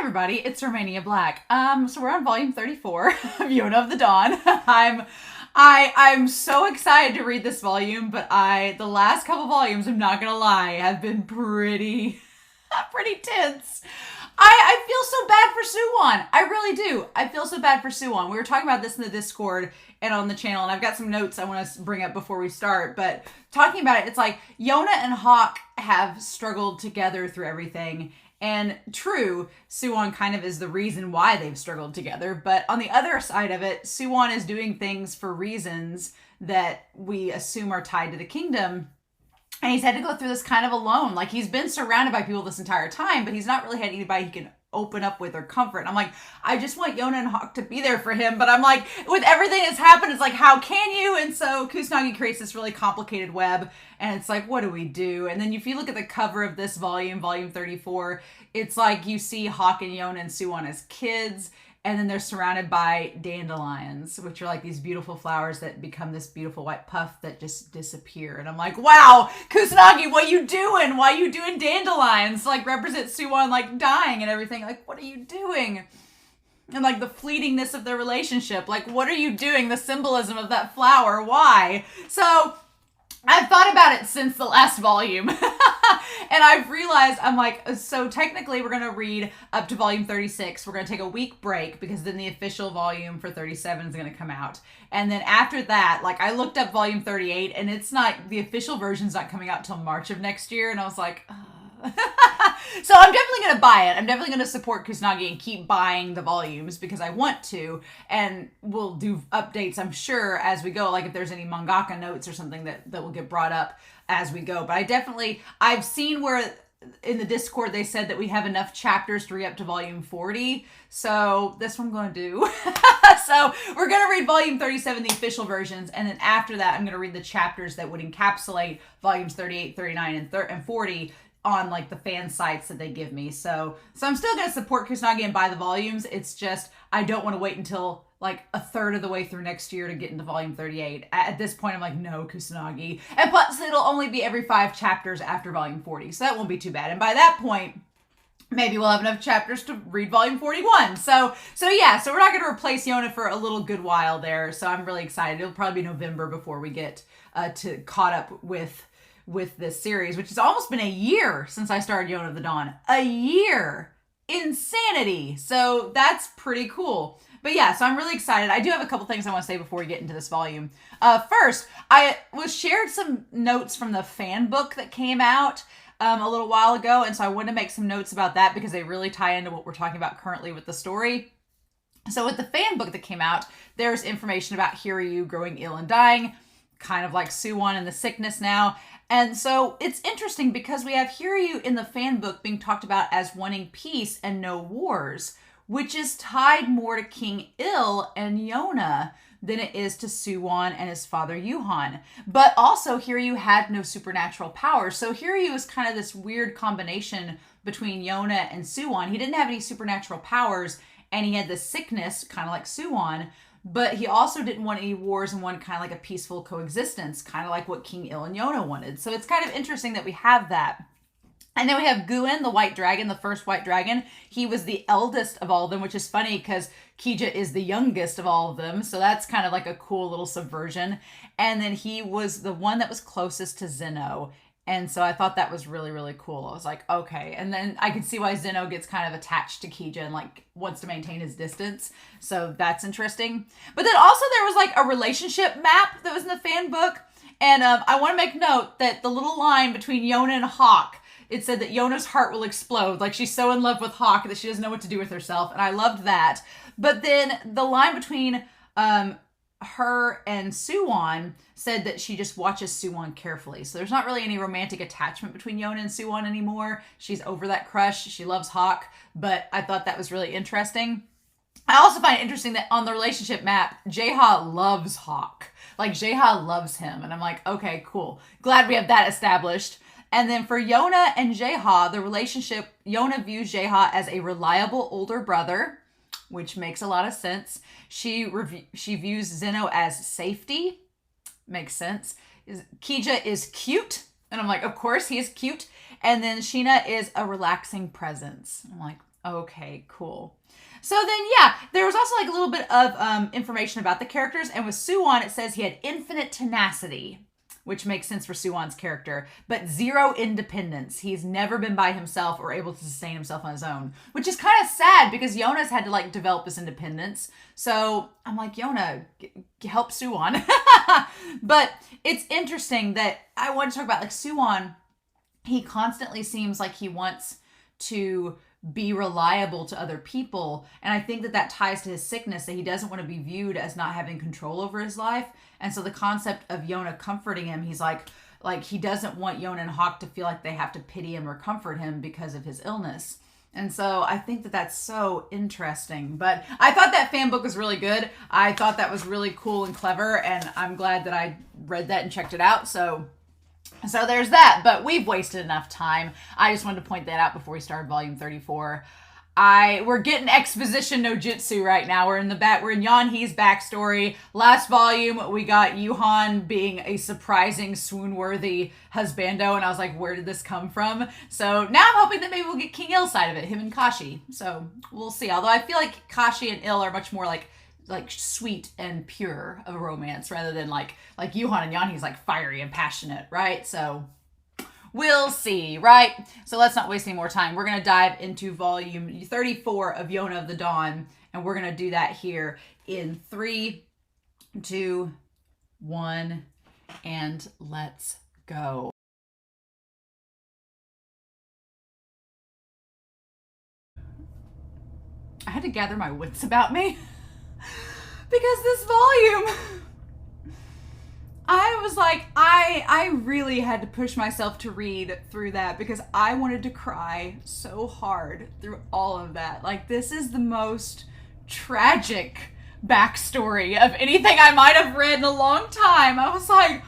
everybody, it's Romania Black. So we're on volume 34 of Yona of the Dawn. I'm so excited to read this volume, but the last couple volumes, I'm not gonna lie, have been pretty tense. I feel so bad for Soo-won. I really do. I feel so bad for Soo-won. We were talking about this in the Discord and on the channel, and I've got some notes I want to bring up before we start. But talking about it, it's like Yona and Hawk have struggled together through everything. And true, Soo-won kind of is the reason why they've struggled together. But on the other side of it, Soo-won is doing things for reasons that we assume are tied to the kingdom. And he's had to go through this kind of alone. Like, he's been surrounded by people this entire time, but he's not really had anybody he can open up with or comfort. And I'm like, I just want Yona and Hawk to be there for him. But I'm like, with everything that's happened, it's like, how can you? And so Kusanagi creates this really complicated web. And it's like, what do we do? And then if you look at the cover of this volume, volume 34, it's like you see Hawk and Yona and Soo-won as kids. And then they're surrounded by dandelions, which are like these beautiful flowers that become this beautiful white puff that just disappear. And I'm like, wow, Kusanagi, what you doing? Why you doing dandelions? Like, represent Soo-won like dying and everything. Like, what are you doing? And like the fleetingness of their relationship. Like, what are you doing? The symbolism of that flower. Why? So I've thought about it since the last volume. And I've realized, I'm like, so technically we're going to read up to volume 36. We're going to take a week break because then the official volume for 37 is going to come out. And then after that, like, I looked up volume 38 and it's not, the official version's not coming out till March of next year. And I was like, So I'm definitely going to buy it. I'm definitely going to support Kusanagi and keep buying the volumes because I want to. And we'll do updates, I'm sure, as we go. Like if there's any mangaka notes or something that will get brought up as we go. But I've seen where in the Discord they said that we have enough chapters to read up to volume 40. So that's what I'm going to do. So we're going to read volume 37, the official versions. And then after that, I'm going to read the chapters that would encapsulate volumes 38, 39, and 40 on like the fan sites that they give me. So I'm still going to support Kusanagi and buy the volumes. It's just, I don't want to wait until like a third of the way through next year to get into volume 38. At this point, I'm like, no, Kusanagi. And plus, it'll only be every 5 chapters after volume 40. So that won't be too bad. And by that point, maybe we'll have enough chapters to read volume 41. So yeah, so we're not going to replace Yona for a little good while there. So I'm really excited. It'll probably be November before we get to caught up with this series, which has almost been a year since I started Yona of the Dawn. A year! Insanity! So that's pretty cool. But yeah, so I'm really excited. I do have a couple things I want to say before we get into this volume. First, I was shared some notes from the fan book that came out a little while ago, and so I wanted to make some notes about that because they really tie into what we're talking about currently with the story. So with the fan book that came out, there's information about Hiryu growing ill and dying, kind of like Soo-won and the sickness now. And so it's interesting because we have Hiryu in the fan book being talked about as wanting peace and no wars, which is tied more to King Il and Yona than it is to Soo-won and his father Yu-hon. But also Hiryu had no supernatural powers. So Hiryu is kind of this weird combination between Yona and Soo-won. He didn't have any supernatural powers and he had the sickness, kind of like Soo-won, but he also didn't want any wars and wanted kind of like a peaceful coexistence, kind of like what King Il and Yona wanted. So it's kind of interesting that we have that. And then we have Guin, the white dragon, the first white dragon. He was the eldest of all of them, which is funny because Kija is the youngest of all of them. So that's kind of like a cool little subversion. And then he was the one that was closest to Zeno. And so I thought that was really, really cool. I was like, okay. And then I can see why Zeno gets kind of attached to Kija and like wants to maintain his distance. So that's interesting. But then also there was like a relationship map that was in the fan book. And I want to make note that the little line between Yona and Hawk, it said that Yona's heart will explode. Like she's so in love with Hawk that she doesn't know what to do with herself. And I loved that. But then the line between her and Soo-won said that she just watches Soo-won carefully. So there's not really any romantic attachment between Yona and Soo-won anymore. She's over that crush. She loves Hawk. But I thought that was really interesting. I also find it interesting that on the relationship map, Jae-ha loves Hawk. Like Jae-ha loves him. And I'm like, okay, cool. Glad we have that established. And then for Yona and Jae-ha, the relationship, Yona views Jae-ha as a reliable older brother, which makes a lot of sense. She views Zeno as safety. Makes sense. Kija is cute. And I'm like, of course, he is cute. And then Sheena is a relaxing presence. I'm like, Okay, cool. So then, yeah, there was also like a little bit of information about the characters, and with Soo-won, it says he had infinite tenacity, which makes sense for Soo-won's character, but zero independence. He's never been by himself or able to sustain himself on his own, which is kind of sad because Yona's had to like develop this independence. So I'm like, Yona, help Soo-won. But it's interesting that I want to talk about like Soo-won. He constantly seems like he wants to be reliable to other people, and I think that ties to his sickness, that he doesn't want to be viewed as not having control over his life. And so the concept of Yona comforting him, he's like he doesn't want Yona and Hawk to feel like they have to pity him or comfort him because of his illness. And so I think that that's so interesting. But I thought that fan book was really good. I thought that was really cool and clever, and I'm glad that I read that and checked it out. So there's that, but we've wasted enough time. I just wanted to point that out before we started volume 34. We're getting exposition no jutsu right now. We're in Yon-hi's backstory. Last volume, we got Yu-hon being a surprising, swoon-worthy husbando, and I was like, where did this come from? So now I'm hoping that maybe we'll get King Ill side of it, him and Kashi. So we'll see. Although I feel like Kashi and Ill are much more like sweet and pure of a romance rather than like Yu-hon and Yon-hi's like fiery and passionate, right? So we'll see, right? So let's not waste any more time. We're going to dive into volume 34 of Yona of the Dawn, and we're going to do that here in 3, 2, 1, and let's go. I had to gather my wits about me. Because this volume, I was like, I really had to push myself to read through that because I wanted to cry so hard through all of that. Like, this is the most tragic backstory of anything I might have read in a long time. I was like,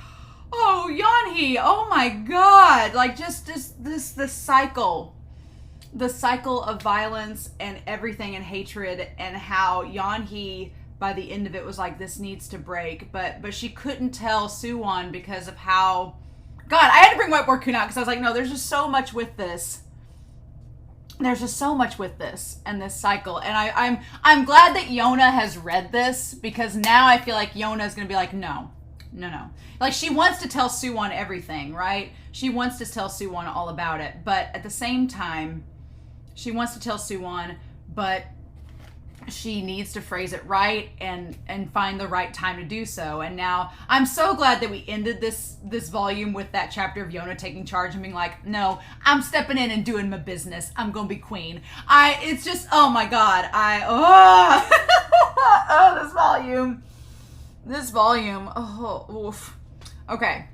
oh, Yon-hi, oh my God. Like, just this cycle. The cycle of violence and everything and hatred, and how Yon-hi by the end of it was like, this needs to break, but she couldn't tell Soo-won because of how, God, I had to bring Whiteboard Kun out because I was like, no, there's just so much with this. There's just so much with this and this cycle, and I'm glad that Yona has read this, because now I feel like Yona is gonna be like, no. Like, she wants to tell Soo-won everything, right? She wants to tell Soo-won all about it, but at the same time, she wants to tell Soo-won, but she needs to phrase it right and find the right time to do so. And now I'm so glad that we ended this volume with that chapter of Yona taking charge and being like, no, I'm stepping in and doing my business. I'm gonna be queen. It's just, oh my God, this volume, oh, oof. Okay,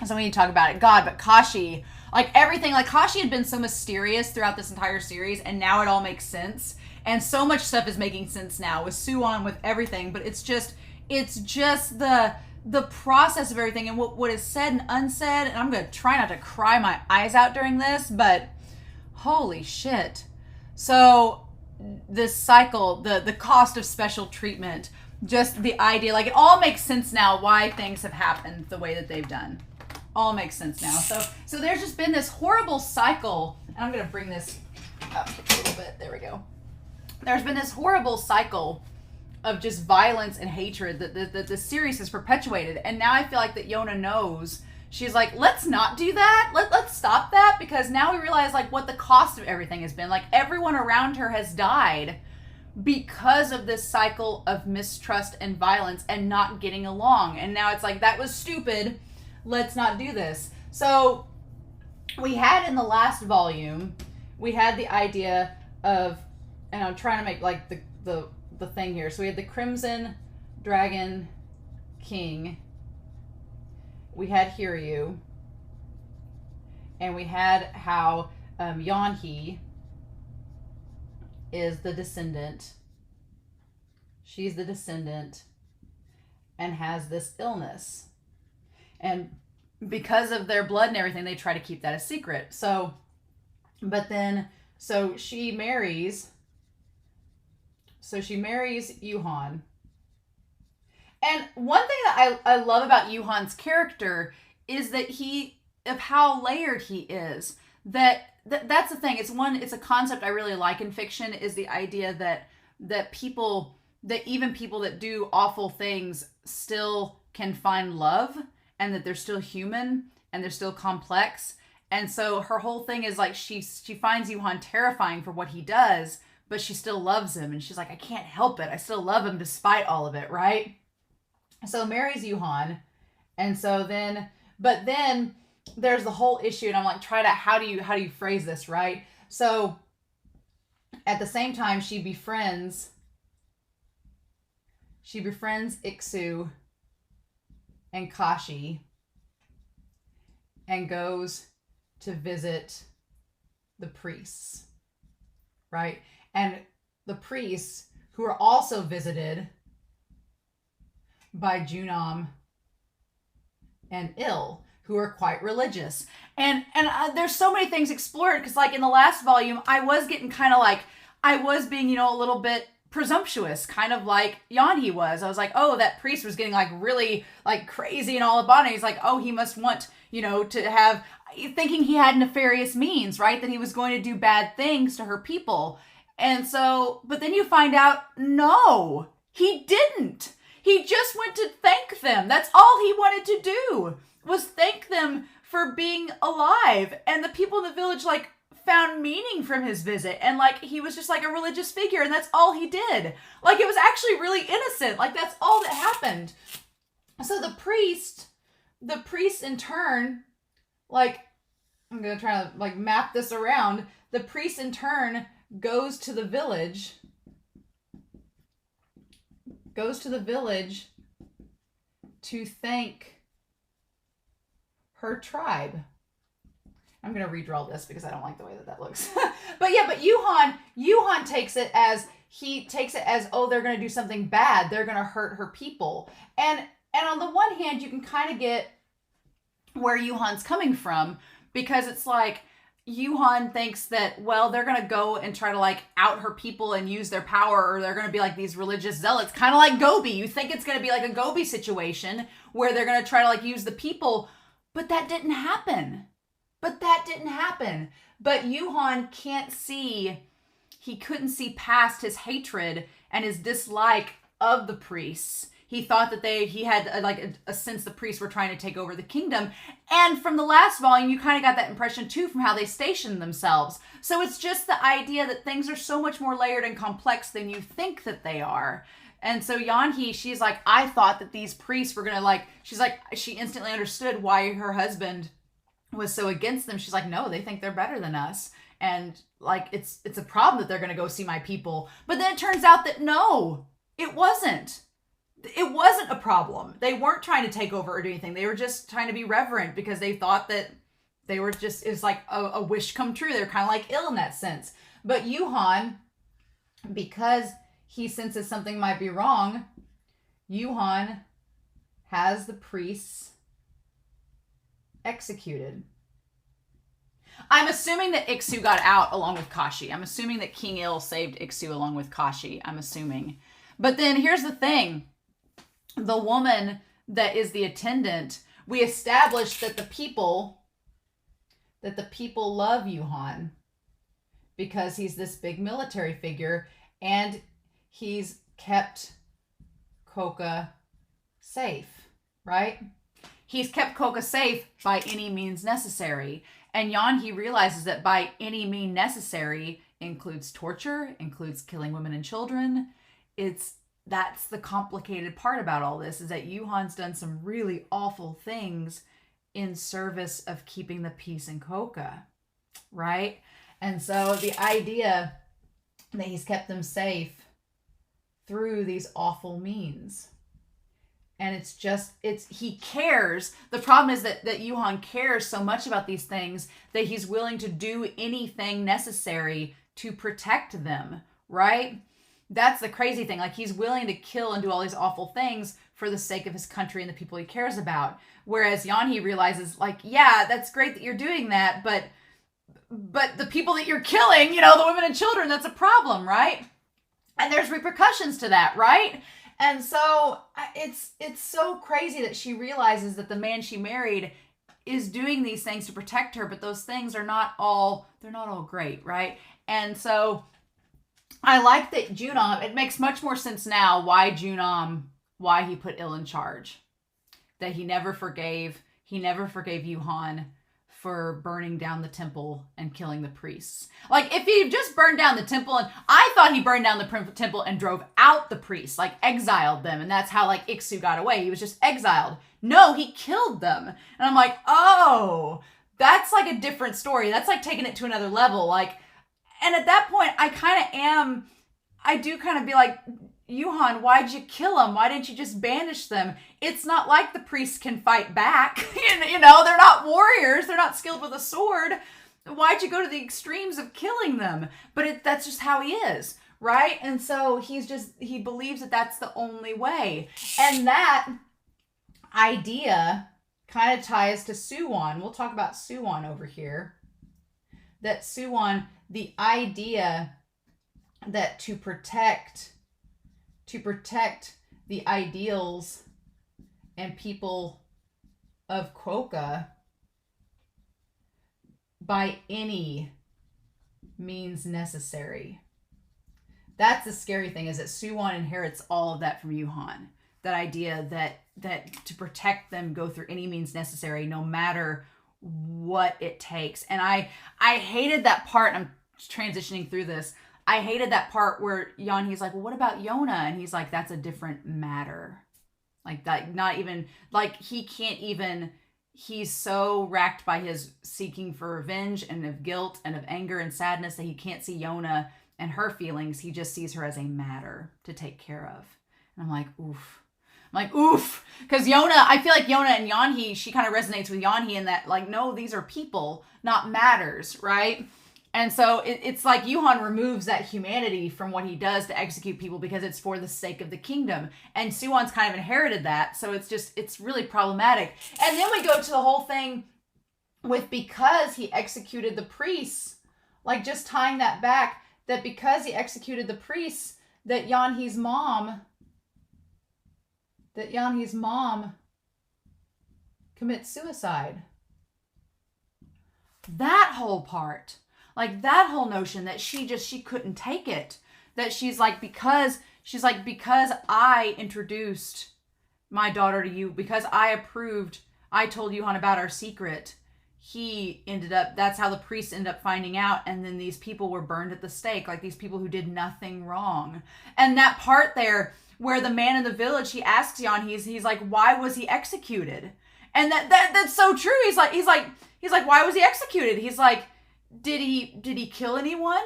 so we need to talk about it. God, but Kashi, like everything, like Kashi had been so mysterious throughout this entire series, and now it all makes sense. And so much stuff is making sense now with Soo-won, with everything, but it's just the process of everything and what is said and unsaid. And I'm going to try not to cry my eyes out during this, but holy shit. So this cycle, the cost of special treatment, just the idea, like, it all makes sense now why things have happened the way that they've done. All makes sense now. So there's just been this horrible cycle, and I'm going to bring this up a little bit. There we go. There's been this horrible cycle of just violence and hatred that the series has perpetuated. And now I feel like that Yona knows. She's like, let's not do that. Let's stop that, because now we realize like what the cost of everything has been. Like, everyone around her has died because of this cycle of mistrust and violence and not getting along. And now it's like, that was stupid. Let's not do this. So we had in the last volume, we had the idea of, and I'm trying to make like the thing here. So we had the Crimson Dragon King. We had Hiryu. And we had how Yon-hi is the descendant. She's the descendant and has this illness. And because of their blood and everything, they try to keep that a secret. So she marries Yu-hon. And one thing that I love about Yu-hon's character is that of how layered he is. That that's the thing. It's a concept I really like in fiction, is the idea that even people that do awful things still can find love, and that they're still human and they're still complex. And so her whole thing is like she finds Yu-hon terrifying for what he does, but she still loves him, and she's like, I can't help it. I still love him despite all of it, right? So marries Yu-hon. And so then there's the whole issue, and I'm like, how do you phrase this, right? So at the same time, she befriends Iksu and Kashi and goes to visit the priests, right? And the priests, who are also visited by Junam and Il, who are quite religious. And there's so many things explored, because like in the last volume, I was getting kind of like, I was being, a little bit presumptuous, kind of like Yon-hi was. I was like, oh, that priest was getting like really like crazy and all about it. He's like, oh, he must want, to have, thinking he had nefarious means, right? That he was going to do bad things to her people. And so, but then you find out, no, he didn't. He just went to thank them. That's all he wanted to do, was thank them for being alive. And the people in the village like found meaning from his visit, and like he was just like a religious figure, and that's all he did. Like it was actually really innocent. Like that's all that happened. So the priest in turn, like I'm gonna try to like map this around. The priest in turn goes to the village to thank her tribe. I'm going to redraw this because I don't like the way that looks. but Yu-hon takes it as, oh, they're going to do something bad. They're going to hurt her people. And on the one hand, you can kind of get where Yu-hon's coming from, because it's like, Yu-hon thinks that, well, they're going to go and try to like out her people and use their power, or they're going to be like these religious zealots, kind of like Gobi. You think it's going to be like a Gobi situation where they're going to try to like use the people, but that didn't happen. But Yu-hon couldn't see past his hatred and his dislike of the priests. He thought that he had a sense the priests were trying to take over the kingdom. And from the last volume, you kind of got that impression too, from how they stationed themselves. So it's just the idea that things are so much more layered and complex than you think that they are. And so Yon-hi, she's like, I thought that these priests were going to she instantly understood why her husband was so against them. She's like, no, they think they're better than us. And like, it's a problem that they're going to go see my people. But then it turns out that no, it wasn't. It wasn't a problem. They weren't trying to take over or do anything. They were just trying to be reverent, because they thought that they were just, it's like a wish come true. They're kind of like ill in that sense. But Yu-hon, because he senses something might be wrong, Yu-hon has the priests executed. I'm assuming that Iksu got out along with Kashi. I'm assuming that King Il saved Iksu along with Kashi. I'm assuming. But then here's the thing. The woman that is the attendant, we established that the people love Yu-hon because he's this big military figure, and he's kept Koka safe, right? He's kept Koka safe by any means necessary. And Yon-hi realizes that by any means necessary includes torture, includes killing women and children. That's the complicated part about all this, is that Yu-hon's done some really awful things in service of keeping the peace in Koka, right? And so the idea that he's kept them safe through these awful means. And he cares. The problem is that Yu-hon cares so much about these things that he's willing to do anything necessary to protect them, right? That's the crazy thing. Like, he's willing to kill and do all these awful things for the sake of his country and the people he cares about. Whereas Yon-hi realizes, like, yeah, that's great that you're doing that, but the people that you're killing, the women and children, that's a problem, right? And there's repercussions to that, right? And so it's so crazy that she realizes that the man she married is doing these things to protect her, but those things are not all, they're not all great, right? And so I like that Junam, it makes much more sense now why Junam, why he put Il in charge. That he never forgave Yu-hon for burning down the temple and killing the priests. Like, if he just burned down the temple, and I thought he burned down the temple and drove out the priests, like exiled them, and that's how like Iksu got away. He was just exiled. No, he killed them. And I'm like, oh, that's like a different story. That's like taking it to another level. Like, and at that point, I do kind of be like, Yu-hon, why'd you kill them? Why didn't you just banish them? It's not like the priests can fight back. You know, they're not warriors. They're not skilled with a sword. Why'd you go to the extremes of killing them? But that's just how he is, right? And so he believes that that's the only way. And that idea kind of ties to Soo-won. We'll talk about Soo-won over here. That Soo-won, the idea that to protect the ideals and people of Kwoka by any means necessary. That's the scary thing, is that Soo-won inherits all of that from Yu-hon. That idea that to protect them, go through any means necessary, no matter what it takes. And I hated that part. I'm transitioning through this. I hated that part where Yon-hi's like, well, what about Yona? And he's like, that's a different matter. Like, that, not even, like, he can't even, he's so racked by his seeking for revenge and of guilt and of anger and sadness that he can't see Yona and her feelings. He just sees her as a matter to take care of. And I'm like, oof. Because Yona, I feel like Yona and Yon-hi, she kind of resonates with Yon-hi in that, like, no, these are people, not matters, right? And so it's like Yu-hon removes that humanity from what he does to execute people because it's for the sake of the kingdom. And Soo-won's kind of inherited that. So it's really problematic. And then we go to the whole thing with, because he executed the priests, like just tying that back, that because he executed the priests, that Yon-hi's mom commits suicide. That whole part. Like, that whole notion that she couldn't take it. That she's like, because I introduced my daughter to you, because I told Yu-hon about our secret, that's how the priests ended up finding out, and then these people were burned at the stake, like these people who did nothing wrong. And that part there, where the man in the village, he asks Yon-hi, he's like, why was he executed? And that's so true. He's like, why was he executed? He's like, did he kill anyone?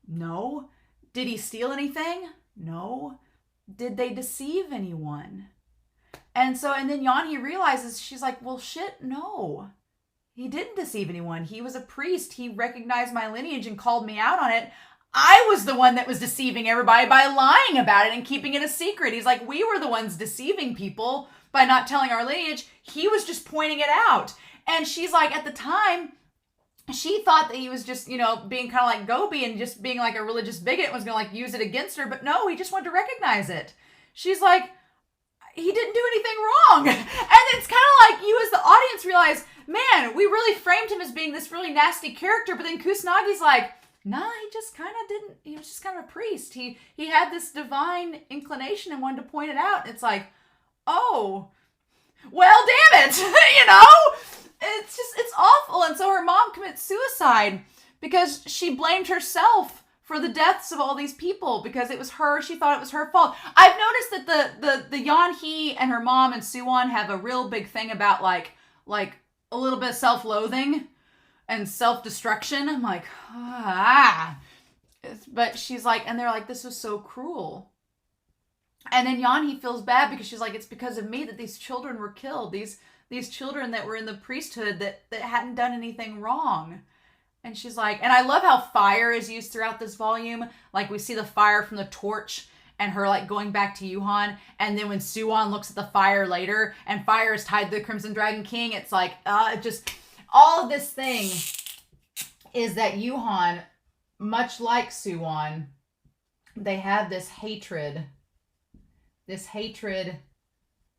No. Did he steal anything? No. Did they deceive anyone? And then Yon-hi realizes, she's like, well, shit, no. He didn't deceive anyone. He was a priest. He recognized my lineage and called me out on it. I was the one that was deceiving everybody by lying about it and keeping it a secret. He's like, we were the ones deceiving people by not telling our lineage. He was just pointing it out. And she's like, at the time, she thought that he was just, being kind of like Gobi and just being like a religious bigot and was going to like use it against her. But no, he just wanted to recognize it. She's like, he didn't do anything wrong. And it's kind of like you as the audience realize, man, we really framed him as being this really nasty character. But then Kusanagi's like, nah, he just kind of didn't. He was just kind of a priest. He had this divine inclination and wanted to point it out. It's like, oh, well, damn it. It's awful. And so her mom commits suicide because she blamed herself for the deaths of all these people because it was her. She thought it was her fault. I've noticed that the Yon-hi and her mom and Soo-won have a real big thing about like a little bit of self-loathing and self-destruction. I'm like, but she's like, and they're like, this was so cruel. And then Yon-hi feels bad because she's like, it's because of me that these children were killed. These children that were in the priesthood that hadn't done anything wrong. And she's like, and I love how fire is used throughout this volume. Like, we see the fire from the torch and her like going back to Yu-hon. And then when Soo-won looks at the fire later and fire is tied to the Crimson Dragon King, it's like, just all of this thing is that Yu-hon, much like Soo-won, they have this hatred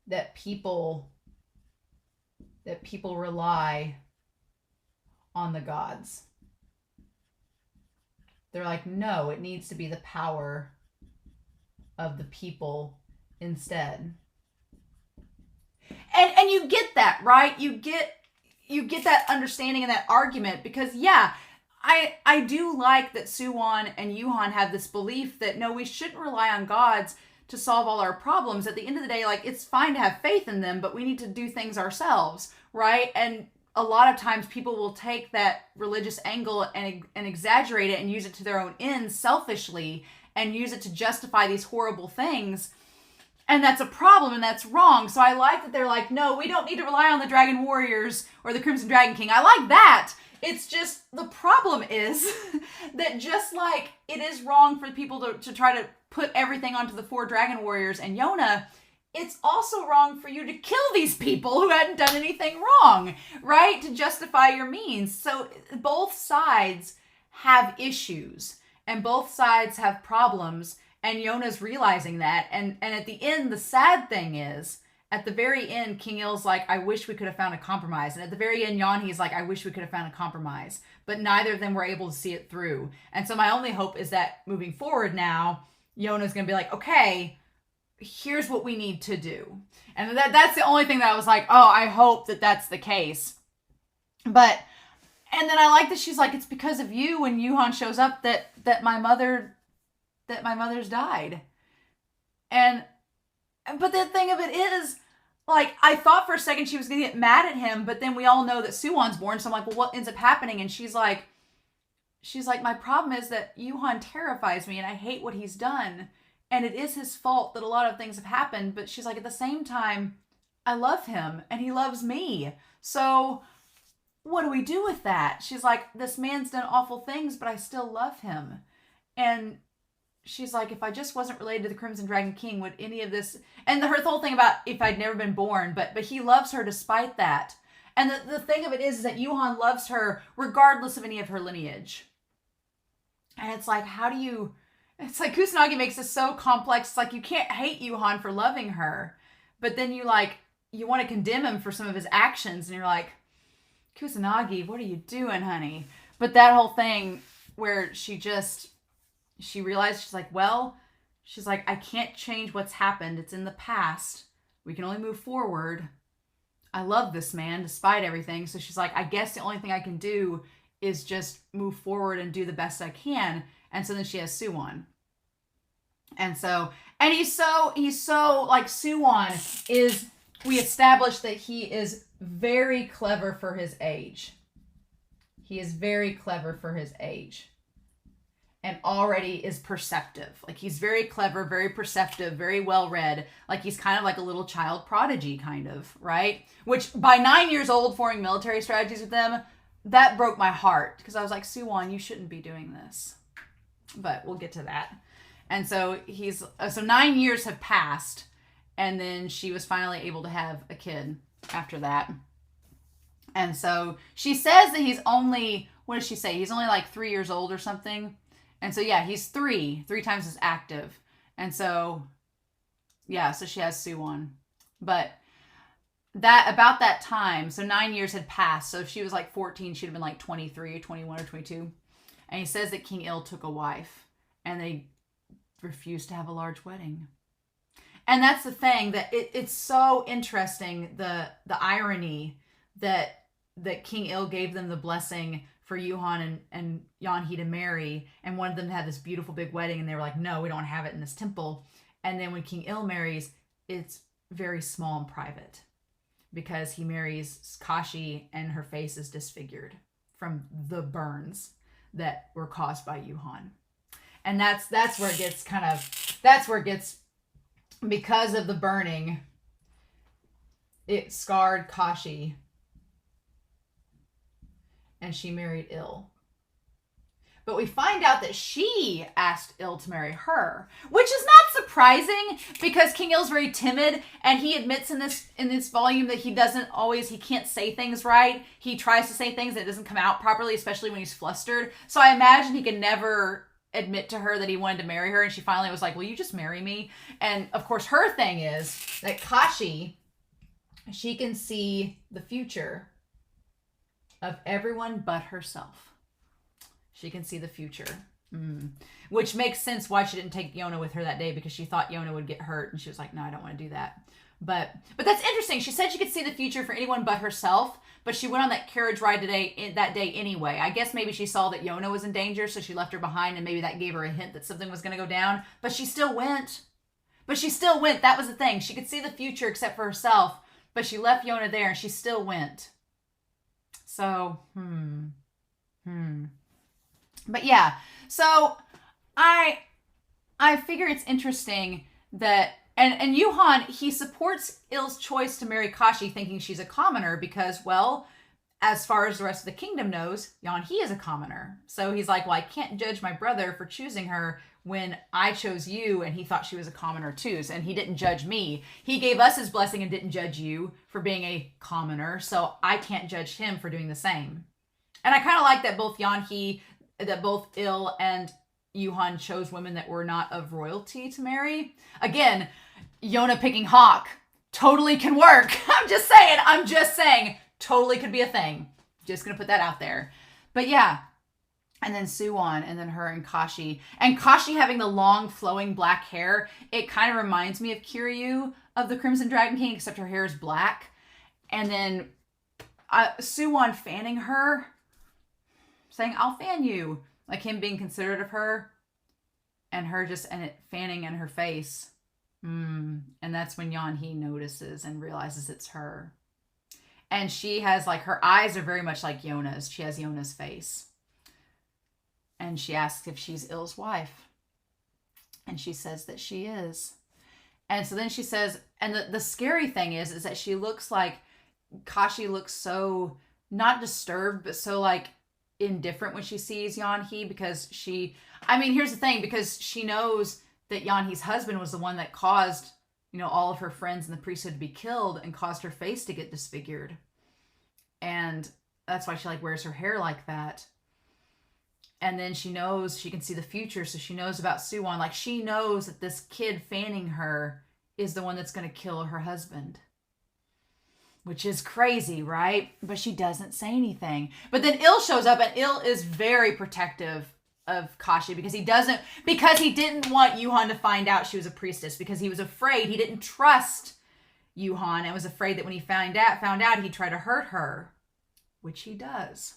that people that people rely on the gods. They're like, no, it needs to be the power of the people instead. And you get that, right? You get that understanding and that argument because, yeah, I do like that Soo-won and Yu-hon have this belief that, no, we shouldn't rely on gods to solve all our problems. At the end of the day, like, it's fine to have faith in them, but we need to do things ourselves, right? And a lot of times people will take that religious angle and exaggerate it and use it to their own ends selfishly and use it to justify these horrible things. And that's a problem and that's wrong. So I like that they're like, no, we don't need to rely on the Dragon Warriors or the Crimson Dragon King. I like that. It's just the problem is that just like it is wrong for people to try to put everything onto the 4 Dragon Warriors and Yona, it's also wrong for you to kill these people who hadn't done anything wrong, right? To justify your means. So both sides have issues and both sides have problems, and Yona's realizing that. And at the end, the sad thing is, at the very end, King Il's like, I wish we could have found a compromise. And at the very end, Yon-hi's like, I wish we could have found a compromise. But neither of them were able to see it through. And so my only hope is that moving forward now, Yona's going to be like, okay, here's what we need to do. And that's the only thing that I was like, oh, I hope that that's the case. And then I like that she's like, it's because of you when Yu-hon shows up that my mother's died. But the thing of it is, like, I thought for a second she was going to get mad at him, but then we all know that Soo-won's born, so I'm like, well, what ends up happening? And she's like, my problem is that Yu-hon terrifies me, and I hate what he's done, and it is his fault that a lot of things have happened, but she's like, at the same time, I love him, and he loves me, so what do we do with that? She's like, this man's done awful things, but I still love him. And she's like, if I just wasn't related to the Crimson Dragon King, would any of this... And her whole thing about if I'd never been born, but he loves her despite that. And the thing of it is that Yu-hon loves her regardless of any of her lineage. And it's like, how do you... It's like Kusanagi makes this so complex. It's like, you can't hate Yu-hon for loving her, but then you want to condemn him for some of his actions, and you're like, Kusanagi, what are you doing, honey? But that whole thing where she realized, she's like, well, I can't change what's happened. It's in the past. We can only move forward. I love this man despite everything. So she's like, I guess the only thing I can do is just move forward and do the best I can. And so then she has Soo-won. And he's so like, Soo-won is, we established that he is very clever for his age. He is very clever for his age. And already is perceptive. Like, he's very clever, very perceptive, very well read. Like, he's kind of like a little child prodigy, kind of, right? Which, by 9 years old, forming military strategies with them, that broke my heart. Because I was like, Soo-won, you shouldn't be doing this. But we'll get to that. And so so 9 years have passed. And then she was finally able to have a kid after that. And so she says that he's only, what does she say? He's only like 3 years old or something. And so, yeah, he's three times as active. And so, yeah, so she has Soo-won. But about that time, so 9 years had passed. So if she was like 14, she'd have been like 23 or 21 or 22. And he says that King Il took a wife and they refused to have a large wedding. And that's the thing, that it's so interesting, the irony that King Il gave them the blessing for Yu-hon and Yon-hi to marry, and wanted them to have this beautiful big wedding, and they were like, no, we don't have it in this temple. And then when King Il marries, it's very small and private, because he marries Kashi and her face is disfigured from the burns that were caused by Yu-hon. And that's where it gets because of the burning, it scarred Kashi, and she married Il. But we find out that she asked Il to marry her, which is not surprising, because King Il's very timid, and he admits in this volume that he can't say things right. He tries to say things that doesn't come out properly, especially when he's flustered. So I imagine he can never admit to her that he wanted to marry her, and she finally was like, will you just marry me? And of course her thing is that Kashi She can see the future of everyone but herself. She can see the future. Which makes sense why she didn't take Yona with her that day, because she thought Yona would get hurt, and she was like, no, I don't want to do that. But that's interesting. She said she could see the future for anyone but herself, but she went on that carriage ride that day anyway. I guess maybe she saw that Yona was in danger, so she left her behind, and maybe that gave her a hint that something was going to go down. But she still went. That was the thing. She could see the future except for herself, but she left Yona there, and she still went. So, But yeah, so I figure it's interesting that, and Yu-hon, he supports Il's choice to marry Kashi, thinking she's a commoner because, well, as far as the rest of the kingdom knows, Yon-hi is a commoner. So he's like, well, I can't judge my brother for choosing her when I chose you and he thought she was a commoner too. And he didn't judge me. He gave us his blessing and didn't judge you for being a commoner. So I can't judge him for doing the same. And I kind of like that both Il and Yu-hon chose women that were not of royalty to marry. Again, Yona picking Hawk totally can work. I'm just saying, totally could be a thing. Just gonna put that out there. But yeah, and then Soo-won, and then her and Kashi. And Kashi having the long flowing black hair, it kind of reminds me of Kiryu of the Crimson Dragon King, except her hair is black. And then Soo-won fanning her, saying, I'll fan you. Like him being considerate of her, and her it fanning in her face. And that's when Yon-hi notices and realizes it's her. And she has, like, her eyes are very much like Yona's. She has Yona's face. And she asks if she's Il's wife. And she says that she is. And so then she says, and the scary thing is that she looks like, Kashi looks so, not disturbed, but so, like, indifferent when she sees Yon-hi, because here's the thing, because she knows that Yon-hi's husband was the one that caused, all of her friends in the priesthood to be killed and caused her face to get disfigured. And that's why she wears her hair like that. And then she knows she can see the future, so she knows about Soo-won. She knows that this kid fanning her is the one that's going to kill her husband. Which is crazy, right? But she doesn't say anything. But then Il shows up, and Il is very protective of Kashi because he didn't want Yu-hon to find out she was a priestess, because he was afraid, he didn't trust Yu-hon and was afraid that when he found out he'd try to hurt her, which he does.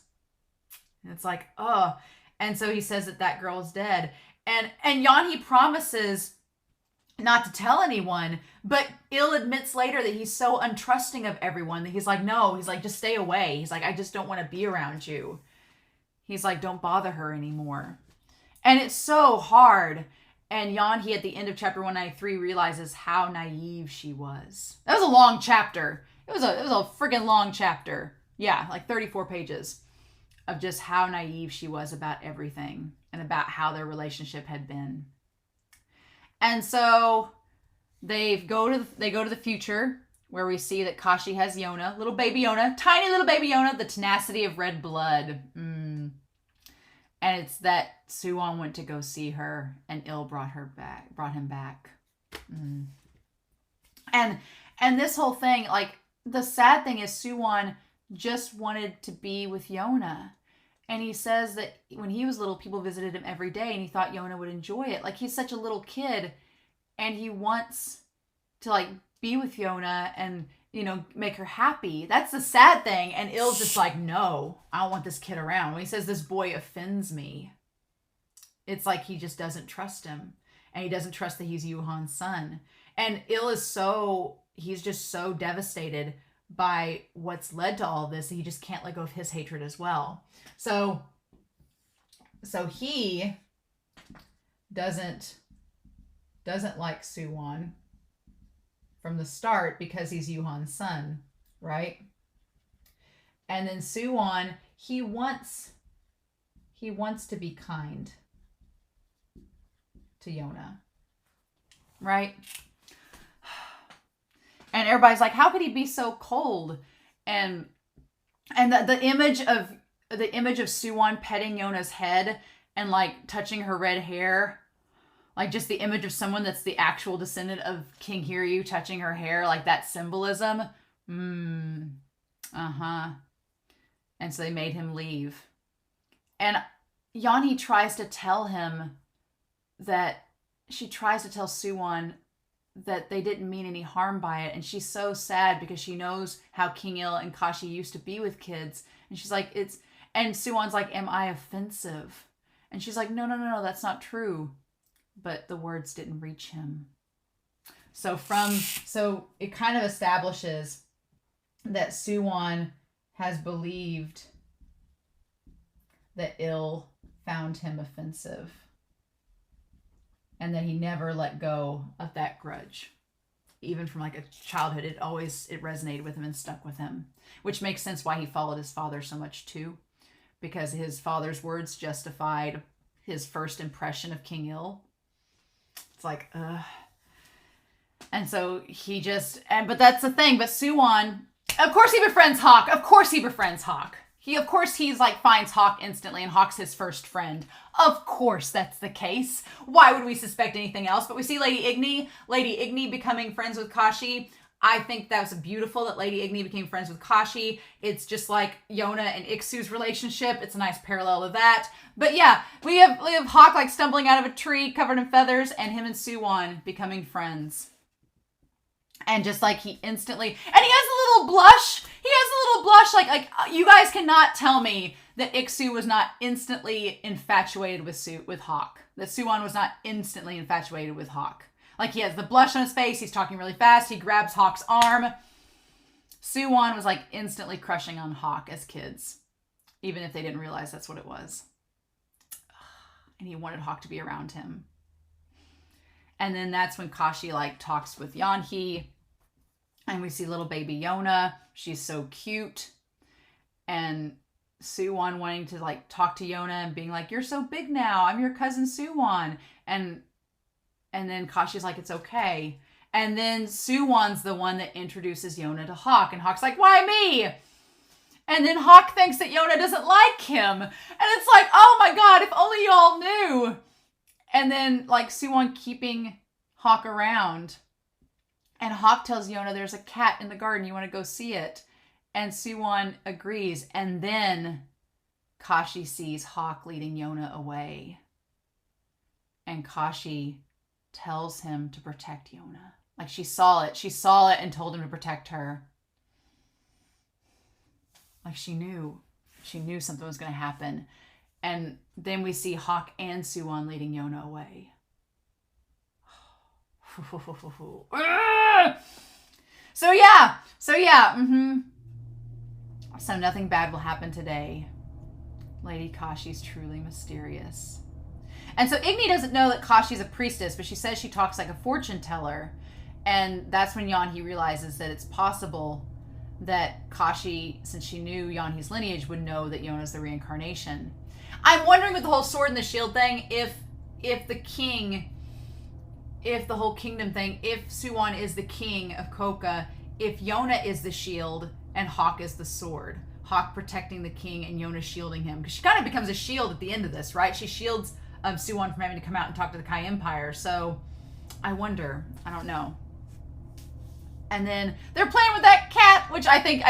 And it's like, oh. And so he says that girl is dead. And Yon-hi promises not to tell anyone, but Il admits later that he's so untrusting of everyone that he's like, no, he's like, just stay away. He's like, I just don't want to be around you. He's like, don't bother her anymore. And it's so hard. And Yon-hi at the end of chapter 193 realizes how naive she was. That was a long chapter. It was a friggin' long chapter. Yeah, 34 pages of just how naive she was about everything and about how their relationship had been. And so they go to the future, where we see that Kashi has Yona, little baby Yona, tiny little baby Yona, the tenacity of red blood. And it's that Soo-won went to go see her, and Il brought him back. And this whole thing, the sad thing is Soo-won just wanted to be with Yona. And he says that when he was little, people visited him every day, and he thought Yona would enjoy it. He's such a little kid, and he wants to, be with Yona and, make her happy. That's the sad thing. And Il's just like, no, I don't want this kid around. When he says this boy offends me, it's like he just doesn't trust him. And he doesn't trust that he's Yu-hon's son. And Il he's just so devastated by what's led to all this that he just can't let go of his hatred as well. So he doesn't like Soo-won from the start because he's Yu-hon's son, right? And then Soo-won, he wants to be kind to Yona, right? And everybody's like, how could he be so cold? And the image of Soo-won petting Yona's head and touching her red hair, just the image of someone that's the actual descendant of King Hiryu touching her hair, that symbolism Mm. Uh-huh. And so they made him leave. And Yon-hi tries to tell him that she tries to tell Soo-won that they didn't mean any harm by it. And she's so sad because she knows how King Il and Kashi used to be with kids. And she's like, and Soo-won's like, am I offensive? And she's like, no, no, no, no, that's not true. But the words didn't reach him. So it kind of establishes that Soo-won has believed that Il found him offensive. And that he never let go of that grudge. Even from like a childhood, it resonated with him and stuck with him. Which makes sense why he followed his father so much too. Because his father's words justified his first impression of King Il. It's like, ugh. And so but that's the thing. But Soo-won, of course he befriends Hawk. Of course he befriends Hawk. He's like finds Hawk instantly, and Hawk's his first friend. Of course that's the case. Why would we suspect anything else? But we see Lady Igni becoming friends with Kashi. I think that was beautiful that Lady Igni became friends with Kashi. It's just like Yona and Iksu's relationship. It's a nice parallel of that. But yeah, we have Hawk like stumbling out of a tree covered in feathers, and him and Soo-won becoming friends. And just like he instantly, and he has a little blush. Like you guys cannot tell me that Iksu was not instantly infatuated with Hawk. That Soo-won was not instantly infatuated with Hawk. Like he has the blush on his face. He's talking really fast. He grabs Hawk's arm. Soo-won was like instantly crushing on Hawk as kids, even if they didn't realize that's what it was. And he wanted Hawk to be around him. And then that's when Kashi like talks with Yon-hi. And we see little baby Yona. She's so cute. And Soo-won wanting to like talk to Yona and being like, you're so big now. I'm your cousin Soo-won. And then Kashi's like, it's okay. And then Soo-won's the one that introduces Yona to Hawk. And Hawk's like, why me? And then Hawk thinks that Yona doesn't like him. And it's like, oh my God, if only y'all knew. And then like Soo-won keeping Hawk around. And Hawk tells Yona there's a cat in the garden. You want to go see it? And Soo-won agrees. And then Kashi sees Hawk leading Yona away. And Kashi tells him to protect Yona. Like she saw it. She saw it and told him to protect her. Like she knew. She knew something was going to happen. And then we see Hawk and Soo-won leading Yona away. So yeah. So nothing bad will happen today. Lady Kashi's truly mysterious. And so Igni doesn't know that Kashi's a priestess, but she says she talks like a fortune teller. And that's when Yon-hi realizes that it's possible that Kashi, since she knew Yon-hi's lineage, would know that Yona's the reincarnation. I'm wondering with the whole sword and the shield thing, if the whole kingdom thing, if Soo-won is the king of Koka, if Yona is the shield and Hawk is the sword. Hawk protecting the king and Yona shielding him. Because she kind of becomes a shield at the end of this, right? She shields Soo-won from having to come out and talk to the Kai Empire. So I wonder. I don't know. And then they're playing with that cat, which I think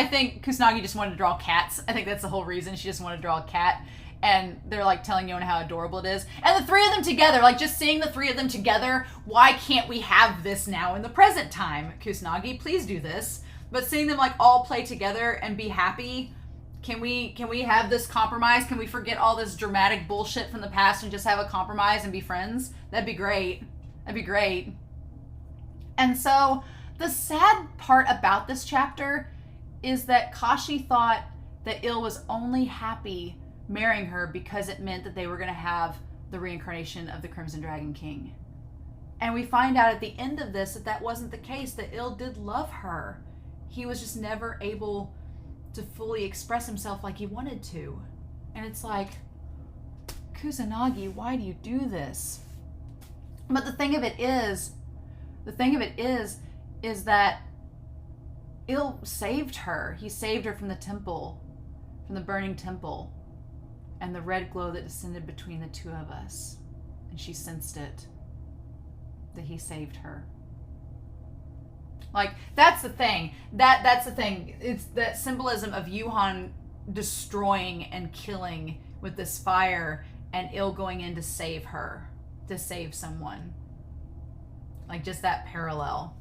Kusanagi just wanted to draw cats. I think that's the whole reason. She just wanted to draw a cat. And they're like telling Yona how adorable it is. And the three of them together, like just seeing the three of them together, why can't we have this now in the present time? Kusanagi, please do this. But seeing them like all play together and be happy, can we have this compromise? Can we forget all this dramatic bullshit from the past and just have a compromise and be friends? That'd be great. That'd be great. And so the sad part about this chapter is that Kashi thought that Il was only happy marrying her because it meant that they were going to have the reincarnation of the Crimson Dragon King. And we find out at the end of this that wasn't the case, that Il did love her. He was just never able to fully express himself like he wanted to. And it's like, Kusanagi, why do you do this? But the thing of it is that Il saved her. He saved her from the temple, from the burning temple, and the red glow that descended between the two of us. And she sensed it, that he saved her. Like, that's the thing. That's the thing. It's that symbolism of Yu-hon destroying and killing with this fire, and Il going in to save her, to save someone. Like, just that parallel.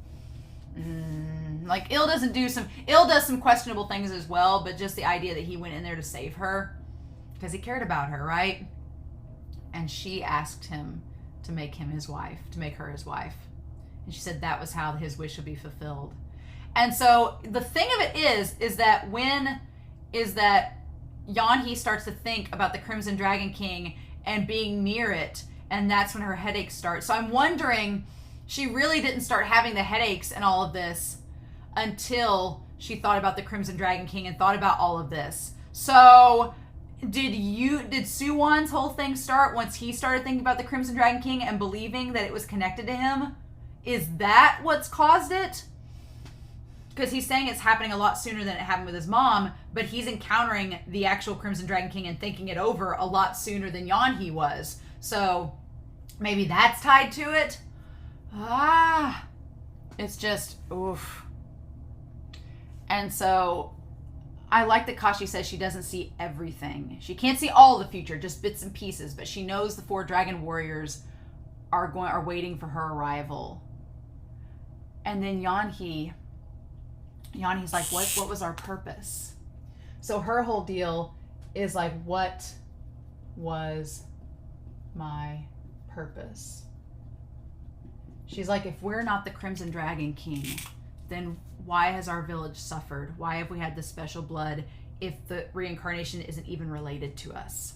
Like, Il does some questionable things as well, but just the idea that he went in there to save her because he cared about her, right? And she asked him to make him his wife, to make her his wife. And she said that was how his wish would be fulfilled. And so the thing of it is that Yon-hi starts to think about the Crimson Dragon King and being near it, and that's when her headaches start. So I'm wondering, she really didn't start having the headaches and all of this until she thought about the Crimson Dragon King and thought about all of this. So did Soo-won's whole thing start once he started thinking about the Crimson Dragon King and believing that it was connected to him? Is that what's caused it? Because he's saying it's happening a lot sooner than it happened with his mom, but he's encountering the actual Crimson Dragon King and thinking it over a lot sooner than Yon-hi was. So maybe that's tied to it. It's just, oof. And so I like that Kashi says she doesn't see everything. She can't see all the future, just bits and pieces, but she knows the 4 dragon warriors are waiting for her arrival. And then Yon-hi's like, what was our purpose? So her whole deal is like, what was my purpose? She's like, if we're not the Crimson Dragon King, then why has our village suffered? Why have we had this special blood if the reincarnation isn't even related to us?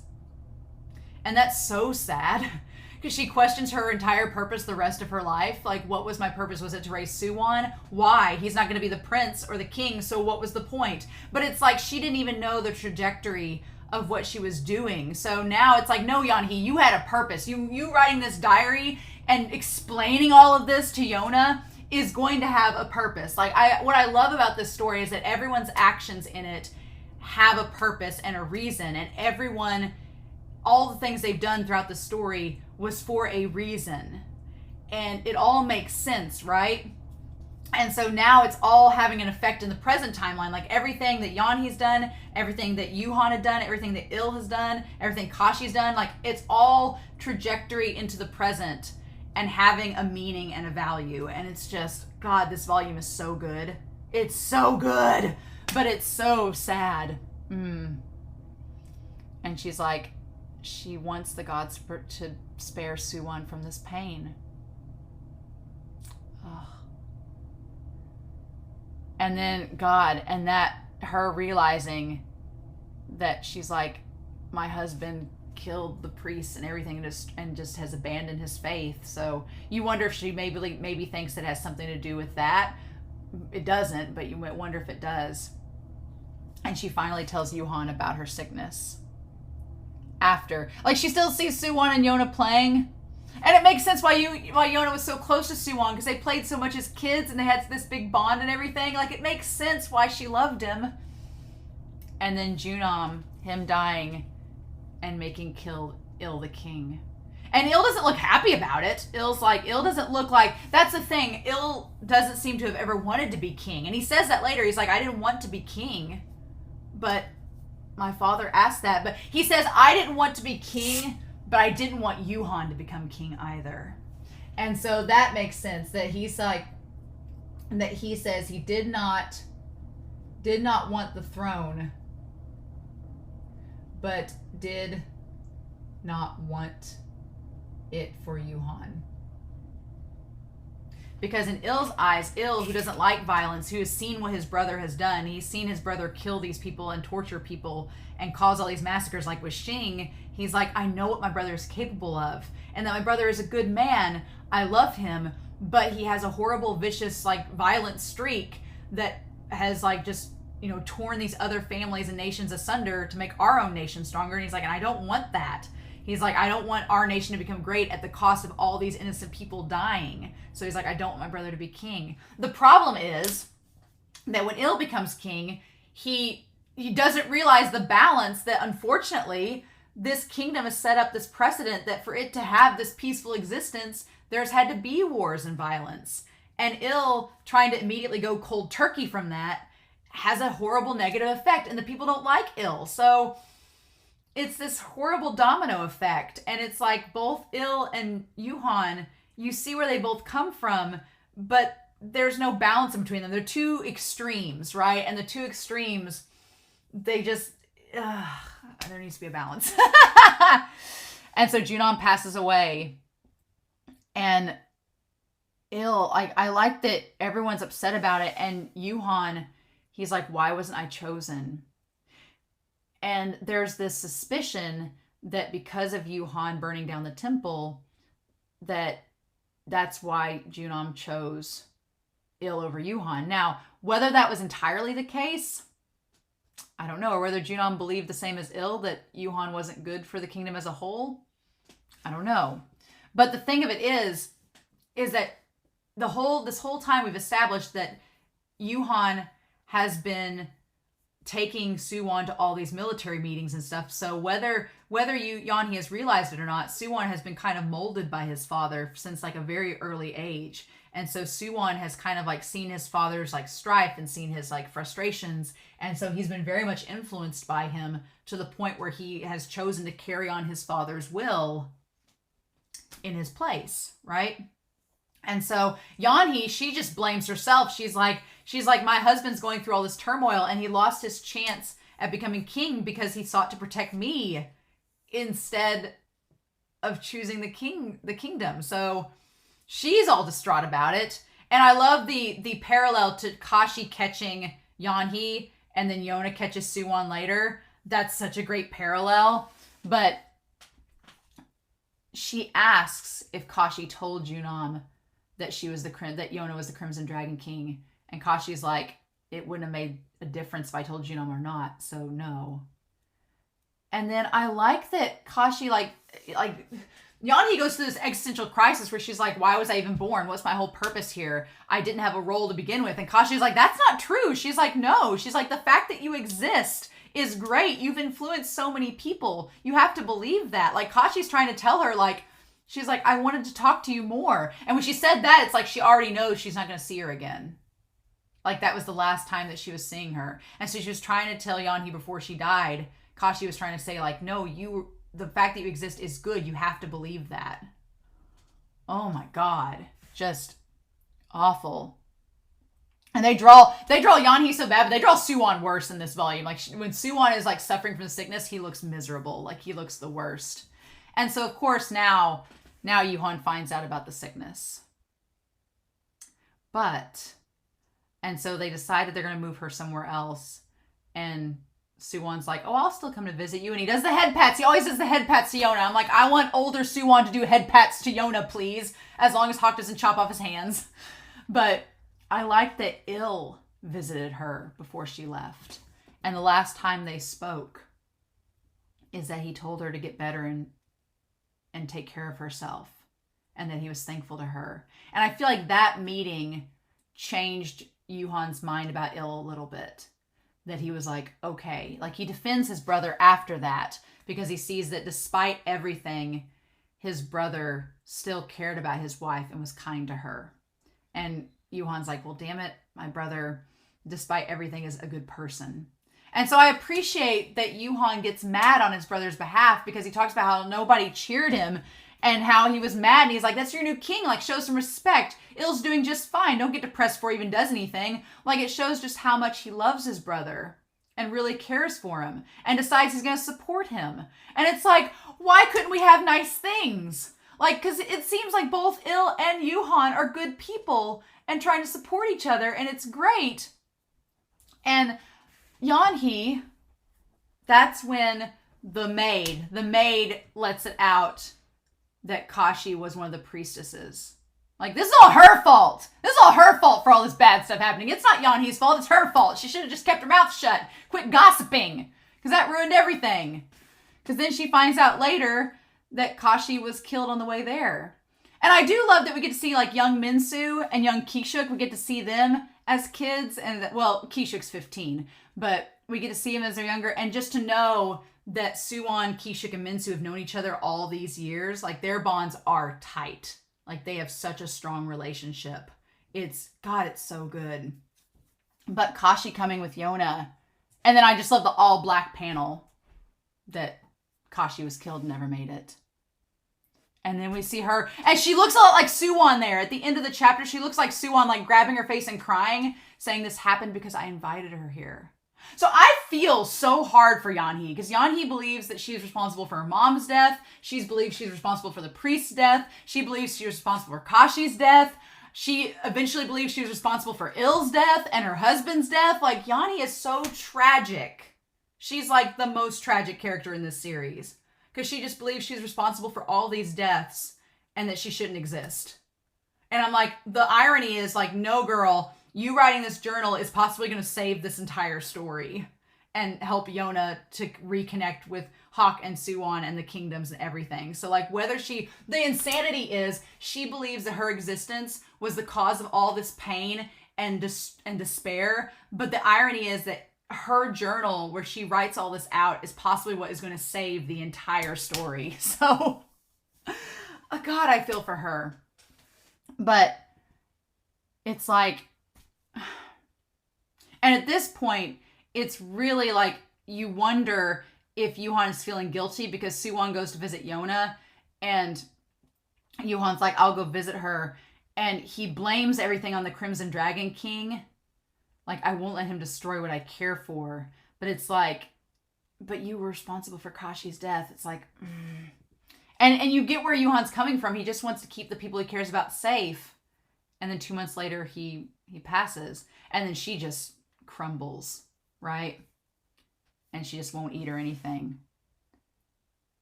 And that's so sad, because she questions her entire purpose the rest of her life. Like, what was my purpose? Was it to raise Soo-won? Why? He's not going to be the prince or the king, so what was the point? But it's like she didn't even know the trajectory of what she was doing. So now it's like, no, Yon-hi, you had a purpose. You writing this diary and explaining all of this to Yona is going to have a purpose. Like, what I love about this story is that everyone's actions in it have a purpose and a reason, and everyone, all the things they've done throughout the story was for a reason, and it all makes sense, right? And so now it's all having an effect in the present timeline. Like, everything that Yon-hi's done, everything that Yu-hon had done, everything that Il has done, everything Kashi's done, like, it's all trajectory into the present and having a meaning and a value. And it's just, God, this volume is so good. It's so good, but it's so sad. And she's like, she wants the gods to spare Soo-won from this pain. Ugh. And then God, and that her realizing that she's like, my husband killed the priests and everything, and just has abandoned his faith. So you wonder if she maybe thinks it has something to do with that. It doesn't, but you might wonder if it does. And she finally tells Yu-hon about her sickness. After, like, she still sees Soo-won and Yona playing, and it makes sense why Yona was so close to Soo-won, because they played so much as kids and they had this big bond and everything. Like, it makes sense why she loved him. And then Junam, him dying and making Il the king. And Il doesn't look happy about it. Il doesn't look like, that's the thing, Il doesn't seem to have ever wanted to be king. And he says that later. He's like, I didn't want to be king, but my father asked that. But he says, I didn't want to be king, but I didn't want Yu-hon to become king either. And so that makes sense, that he's like, that he says he did not want the throne, but did not want it for Yu-hon. Because in Il's eyes, Il, who doesn't like violence, who has seen what his brother has done, he's seen his brother kill these people and torture people and cause all these massacres like with Xing, he's like, I know what my brother is capable of, and that my brother is a good man. I love him, but he has a horrible, vicious, like, violent streak that has, like, just, you know, torn these other families and nations asunder to make our own nation stronger. And he's like, and I don't want that. He's like, I don't want our nation to become great at the cost of all these innocent people dying. So he's like, I don't want my brother to be king. The problem is that when Il becomes king, he doesn't realize the balance that, unfortunately, this kingdom has set up this precedent that for it to have this peaceful existence, there's had to be wars and violence. And Il trying to immediately go cold turkey from that has a horrible negative effect, and the people don't like Il. So it's this horrible domino effect. And it's like both Il and Yu-hon, you see where they both come from, but there's no balance in between them. They're two extremes, right? And the two extremes, they just, there needs to be a balance. And so Junon passes away. And Il, I like that everyone's upset about it. And Yu-hon, he's like, why wasn't I chosen? And there's this suspicion that because of Yu-hon burning down the temple, that's why Junon chose Il over Yu-hon. Now, whether that was entirely the case, I don't know. Or whether Junon believed the same as Il, that Yu-hon wasn't good for the kingdom as a whole, I don't know. But the thing of it is that this whole time we've established that Yu-hon has been taking Soo-won to all these military meetings and stuff. So whether Yon-hi has realized it or not, Soo-won has been kind of molded by his father since like a very early age. And so Soo-won has kind of like seen his father's like strife and seen his like frustrations. And so he's been very much influenced by him to the point where he has chosen to carry on his father's will in his place, right? And so Yon-hi, she just blames herself. She's like, my husband's going through all this turmoil and he lost his chance at becoming king because he sought to protect me instead of choosing the kingdom. So she's all distraught about it. And I love the parallel to Kashi catching Yon-hi and then Yona catches Soo-won later. That's such a great parallel. But she asks if Kashi told Junon that that Yona was the Crimson Dragon King. And Kashi's like, it wouldn't have made a difference if I told Junon or not, so no. And then I like that Kashi, like Yon-hi goes through this existential crisis where she's like, why was I even born? What's my whole purpose here? I didn't have a role to begin with. And Kashi's like, that's not true. She's like, no. She's like, the fact that you exist is great. You've influenced so many people. You have to believe that. Like, Kashi's trying to tell her, like, she's like, I wanted to talk to you more. And when she said that, it's like she already knows she's not going to see her again. Like, that was the last time that she was seeing her. And so she was trying to tell Yon-hi before she died. Kashi was trying to say, like, no, the fact that you exist is good. You have to believe that. Oh my God. Just awful. And they draw Yon-hi so bad, but they draw Soo-won worse in this volume. Like, when Soo-won is like suffering from sickness, he looks miserable. Like, he looks the worst. And so, of course, now Yu-hon finds out about the sickness. And so they decided they're going to move her somewhere else. And Soo-won's like, oh, I'll still come to visit you. And he does the head pats. He always does the head pats to Yona. I'm like, I want older Soo-won to do head pats to Yona, please. As long as Hawk doesn't chop off his hands. But I like that Il visited her before she left. And the last time they spoke is that he told her to get better and take care of herself. And that he was thankful to her. And I feel like that meeting changed Yu-hon's mind about Il a little bit. That he was like, okay. Like, he defends his brother after that because he sees that despite everything, his brother still cared about his wife and was kind to her. And Yu-hon's like, well, damn it, my brother, despite everything, is a good person. And so I appreciate that Yu-hon gets mad on his brother's behalf because he talks about how nobody cheered him and how he was mad. And he's like, that's your new king. Like, show some respect. Il's doing just fine. Don't get depressed before he even does anything. Like, it shows just how much he loves his brother and really cares for him and decides he's going to support him. And it's like, why couldn't we have nice things? Like, because it seems like both Il and Yu-hon are good people and trying to support each other. And it's great. And Yon-hi, that's when the maid lets it out that Kashi was one of the priestesses. Like, this is all her fault. This is all her fault for all this bad stuff happening. It's not Yon-hi's fault. It's her fault. She should have just kept her mouth shut. Quit gossiping. Because that ruined everything. Because then she finds out later that Kashi was killed on the way there. And I do love that we get to see, like, young Min-soo and young Ki-shuk. We get to see them as kids. And, well, Ki-shuk's 15. But we get to see them as they're younger. And just to know that Soo-won, Ki-shuk, and Min-soo have known each other all these years. Like, their bonds are tight. Like, they have such a strong relationship God, it's so good. But Kashi coming with Yona. And then I just love the all black panel that Kashi was killed and never made it. And then we see her, and she looks a lot like Soo-won there. At the end of the chapter, she looks like Soo-won, like grabbing her face and crying, saying this happened because I invited her here. So I feel so hard for Yon-hi, because Yon-hi believes that she's responsible for her mom's death. She believes she's responsible for the priest's death. She believes she's responsible for Kashi's death. She eventually believes she was responsible for Il's death and her husband's death. Like, Yon-hi is so tragic. She's like the most tragic character in this series. Because she just believes she's responsible for all these deaths and that she shouldn't exist. And I'm like, the irony is like, no girl, you writing this journal is possibly going to save this entire story and help Yona to reconnect with Hawk and Soo-won and the kingdoms and everything. So like the insanity is she believes that her existence was the cause of all this pain and despair. But the irony is that her journal where she writes all this out is possibly what is going to save the entire story. So, God, I feel for her. But it's like, and at this point, it's really like you wonder if Yu-hon is feeling guilty because Soo-won goes to visit Yona and Yu-hon's like, I'll go visit her. And he blames everything on the Crimson Dragon King. Like, I won't let him destroy what I care for. But it's like, but you were responsible for Kashi's death. It's like, And you get where Yu-hon's coming from. He just wants to keep the people he cares about safe. And then 2 months later, he passes. And then she just crumbles, right? And she just won't eat or anything.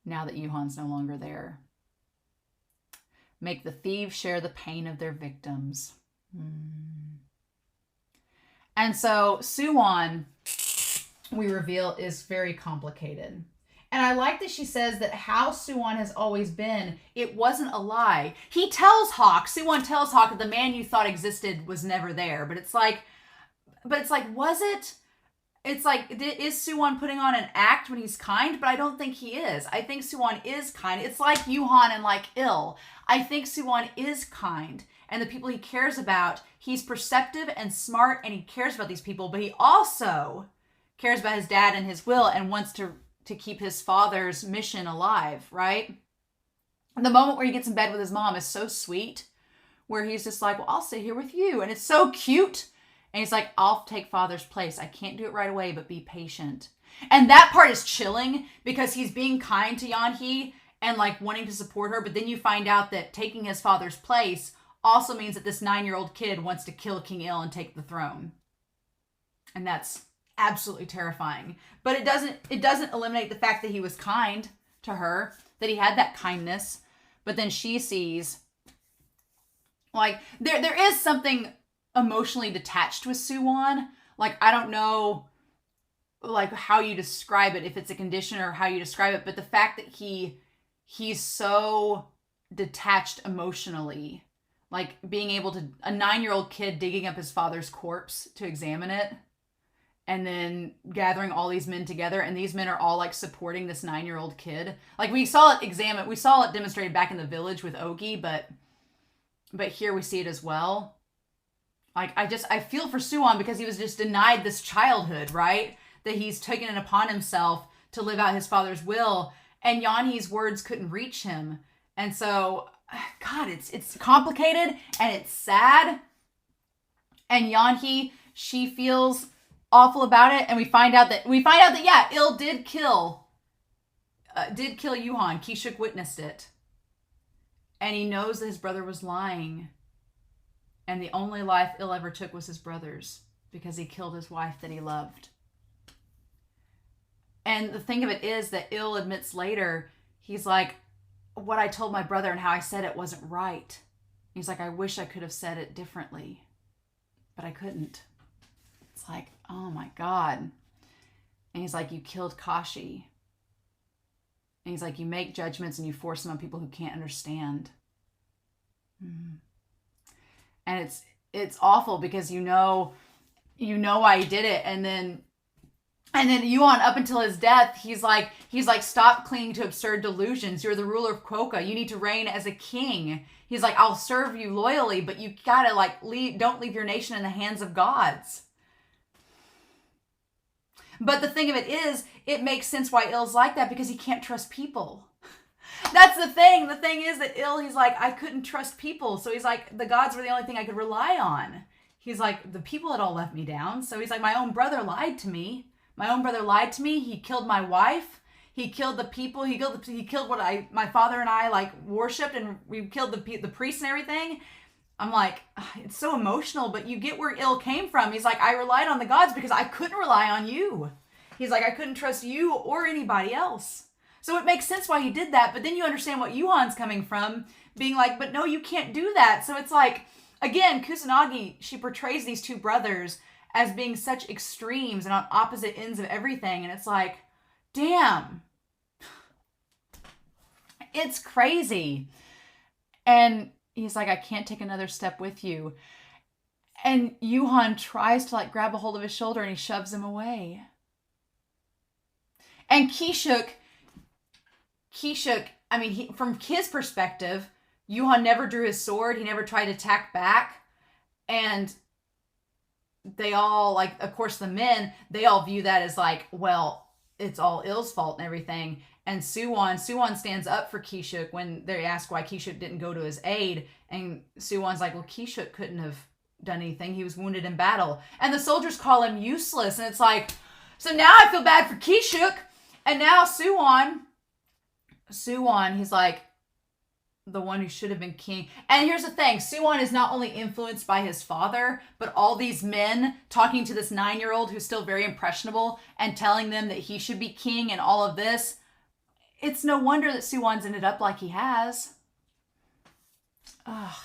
Now that Yu-hon's no longer there. Make the thieves share the pain of their victims. And so Soo-won, we reveal, is very complicated. And I like that she says that how Soo-won has always been, it wasn't a lie. He tells Hawk, Soo-won tells Hawk that the man you thought existed was never there. But it's like, was it? It's like, is Soo-won putting on an act when he's kind? But I don't think he is. I think Soo-won is kind. It's like Yu-hon and like Il. I think Soo-won is kind. And the people he cares about, he's perceptive and smart and he cares about these people, but he also cares about his dad and his will and wants to keep his father's mission alive, right? And the moment where he gets in bed with his mom is so sweet, where he's just like, well, I'll sit here with you. And it's so cute. And he's like, I'll take father's place. I can't do it right away, but be patient. And that part is chilling because he's being kind to Yon-hi and like wanting to support her. But then you find out that taking his father's place also means that this 9-year-old kid wants to kill King Il and take the throne. And that's absolutely terrifying. But it doesn't eliminate the fact that he was kind to her, that he had that kindness. But then she sees, like, there is something emotionally detached with Soo-won. Like, I don't know, like, how you describe it, if it's a condition or how you describe it, but the fact that he's so detached emotionally, like being able to, a 9-year-old kid digging up his father's corpse to examine it, and then gathering all these men together, and these men are all like supporting this 9-year-old kid. Like we saw it demonstrated back in the village with Ogi, but here we see it as well. Like I feel for Soo-won because he was just denied this childhood, right? That he's taken it upon himself to live out his father's will, and Yon-hi's words couldn't reach him. And so, God, it's complicated and it's sad. And Yon-hi, she feels awful about it, and we find out that yeah, Il did kill Yu-hon. Ki-shuk witnessed it, and he knows that his brother was lying, and the only life Il ever took was his brother's because he killed his wife that he loved. And the thing of it is that Il admits later, he's like, what I told my brother and how I said it wasn't right. He's like, I wish I could have said it differently, but I couldn't. It's like, oh my God. And he's like, you killed Kashi. And he's like, you make judgments and you force them on people who can't understand. And it's awful because you know why he did it. And then And then Yu-hon, up until his death, he's like, stop clinging to absurd delusions. You're the ruler of Kwoka. You need to reign as a king. He's like, I'll serve you loyally, but you gotta like don't leave your nation in the hands of gods. But the thing of it is, it makes sense why Ill's like that, because he can't trust people. That's the thing. The thing is that Ill, he's like, I couldn't trust people. So he's like, the gods were the only thing I could rely on. He's like, the people had all left me down. So he's like, my own brother lied to me. My own brother lied to me. He killed my wife. He killed the people. He killed what my father and I like worshipped, and we killed the priests and everything. I'm like, it's so emotional, but you get where Ill came from. He's like, I relied on the gods because I couldn't rely on you. He's like, I couldn't trust you or anybody else. So it makes sense why he did that. But then you understand what Yu-hon's coming from, being like, but no, you can't do that. So it's like, again, Kusanagi, she portrays these two brothers as being such extremes and on opposite ends of everything. And it's like, damn. It's crazy. And he's like, I can't take another step with you. And Yu-hon tries to like grab a hold of his shoulder, and he shoves him away. And Ki-shook, I mean, from his perspective, Yu-hon never drew his sword. He never tried to attack back. And they all, like, of course, the men, they all view that as like, well, it's all Ill's fault and everything. And Soo-won stands up for Ki-shook when they ask why Ki-shook didn't go to his aid. And Soo-won's like, well, Ki-shook couldn't have done anything. He was wounded in battle. And the soldiers call him useless. And it's like, so now I feel bad for Ki-shook. And now Soo-won, he's like, the one who should have been king. And here's the thing, Soo-won is not only influenced by his father, but all these men talking to this 9-year-old who's still very impressionable and telling them that he should be king and all of this. It's no wonder that Soo-won's ended up like he has. Ugh.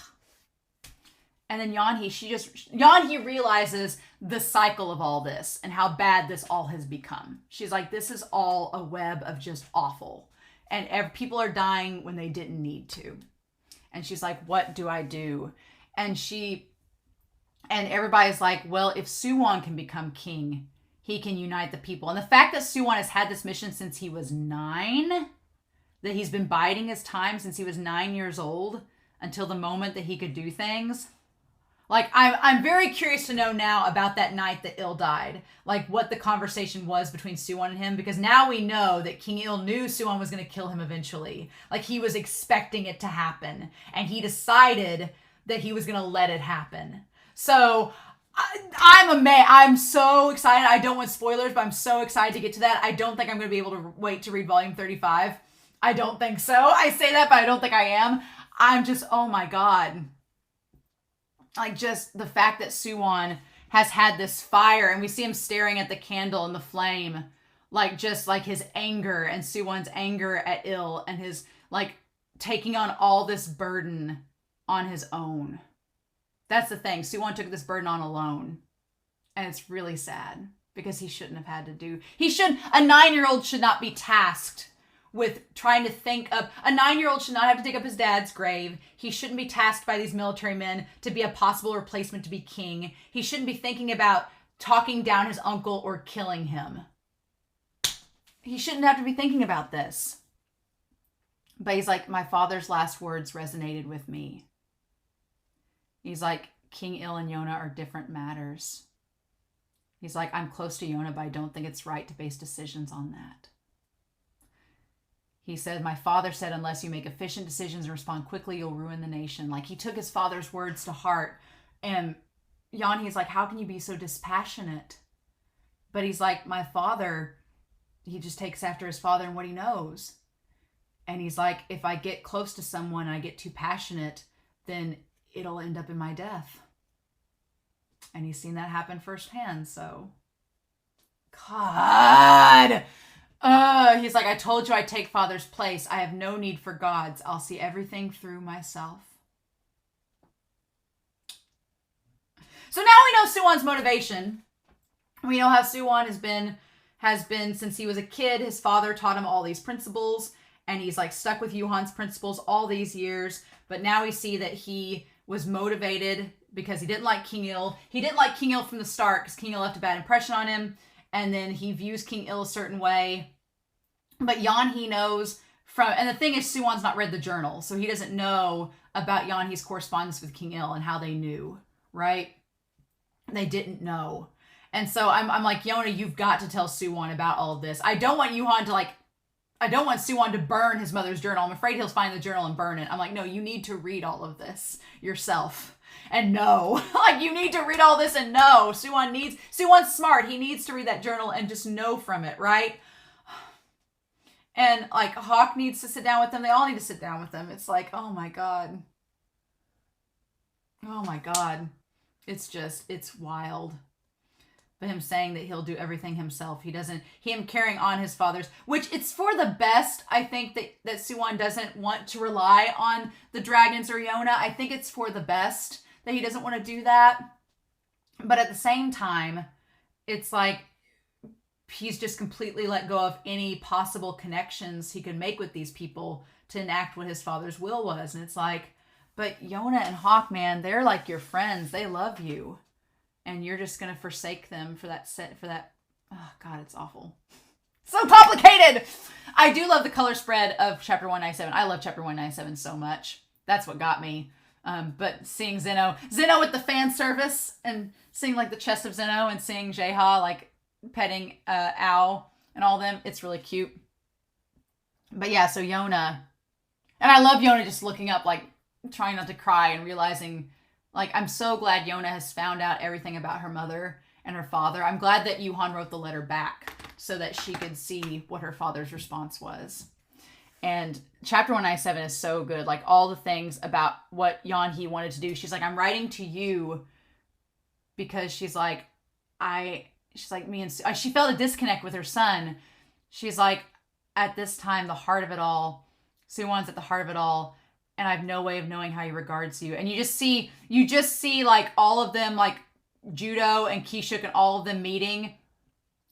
And then Yon-hi realizes the cycle of all this and how bad this all has become. She's like, this is all a web of just awful. And people are dying when they didn't need to. And she's like, what do I do? And everybody's like, well, if Soo-won can become king, he can unite the people. And the fact that Soo-won has had this mission since he was 9, that he's been biding his time since he was 9 years old until the moment that he could do things. Like, I'm very curious to know now about that night that Ill died. Like, what the conversation was between Soo-won and him. Because now we know that King Ill knew Soo-won was going to kill him eventually. Like, he was expecting it to happen. And he decided that he was going to let it happen. So, I'm so excited. I don't want spoilers, but I'm so excited to get to that. I don't think I'm going to be able to wait to read volume 35. I don't think so. I say that, but I don't think I am. I'm just, oh my God. Like, just the fact that Soo-won has had this fire, and we see him staring at the candle and the flame, like, just like his anger and Soo-won's anger at Ill, and his, like, taking on all this burden on his own. That's the thing. Soo-won took this burden on alone. And it's really sad because he shouldn't have had to do. A 9-year-old should not be tasked with trying to think of. A 9-year-old should not have to dig up his dad's grave. He shouldn't be tasked by these military men to be a possible replacement to be king. He shouldn't be thinking about talking down his uncle or killing him. He shouldn't have to be thinking about this. But he's like, my father's last words resonated with me. He's like, King Ill and Yona are different matters. He's like, I'm close to Yona, but I don't think it's right to base decisions on that. He said, my father said, unless you make efficient decisions and respond quickly, you'll ruin the nation. Like, he took his father's words to heart. And Yon-hi's like, how can you be so dispassionate? But he's like, my father, he just takes after his father and what he knows. And he's like, if I get close to someone and I get too passionate, then it'll end up in my death. And he's seen that happen firsthand, so. God! He's like, I told you I'd take father's place. I have no need for gods. I'll see everything through myself. So now we know Soo-won's motivation. We know how Soo-won has been since he was a kid. His father taught him all these principles, and he's like stuck with Yu-hon's principles all these years. But now we see that he was motivated because he didn't like King Ill. He didn't like King Ill from the start because King Ill left a bad impression on him. and then he views King Il a certain way. But Yon-hi knows from, and the thing is, Soo-won's not read the journal, so he doesn't know about Yon-hi's correspondence with King Il and how they knew, right? They didn't know. And so I'm like, Yona, you've got to tell Soo-won about all of this. I don't want Yu-hon to I don't want Soo-won to burn his mother's journal. I'm afraid he'll find the journal and burn it. I'm like, no, you need to read all of this yourself and know. Like, you need to read all this and know. Soo-won's smart. He needs to read that journal and just know from it, right? And like, Hawk needs to sit down with them. They all need to sit down with them. It's like, oh my God. Oh my God. It's wild. But him saying that he'll do everything himself. Him carrying on his father's, which it's for the best. I think that Soo-won doesn't want to rely on the dragons or Yona. I think it's for the best that he doesn't want to do that. But at the same time, it's like he's just completely let go of any possible connections he could make with these people to enact what his father's will was. And it's like, but Yona and Hawk, man, they're like your friends. They love you. And you're just going to forsake them for that. Oh, God, it's awful. So complicated. I do love the color spread of chapter 197. I love chapter 197 so much. That's what got me. But seeing Zeno with the fan service and seeing like the chest of Zeno and seeing Jae-ha like petting Ao and all them, it's really cute. But yeah, so Yona. And I love Yona just looking up, like trying not to cry and realizing, like, I'm so glad Yona has found out everything about her mother and her father. I'm glad that Yu-hon wrote the letter back so that she could see what her father's response was. And chapter 197 is so good. Like, all the things about what Yon-hi wanted to do. She's like, I'm writing to you because she's like, me and she felt a disconnect with her son. She's like, at this time, the heart of it all, Soo-won's at the heart of it all. And I have no way of knowing how he regards you. And you just see like all of them, like Judo and Kishuk and all of them meeting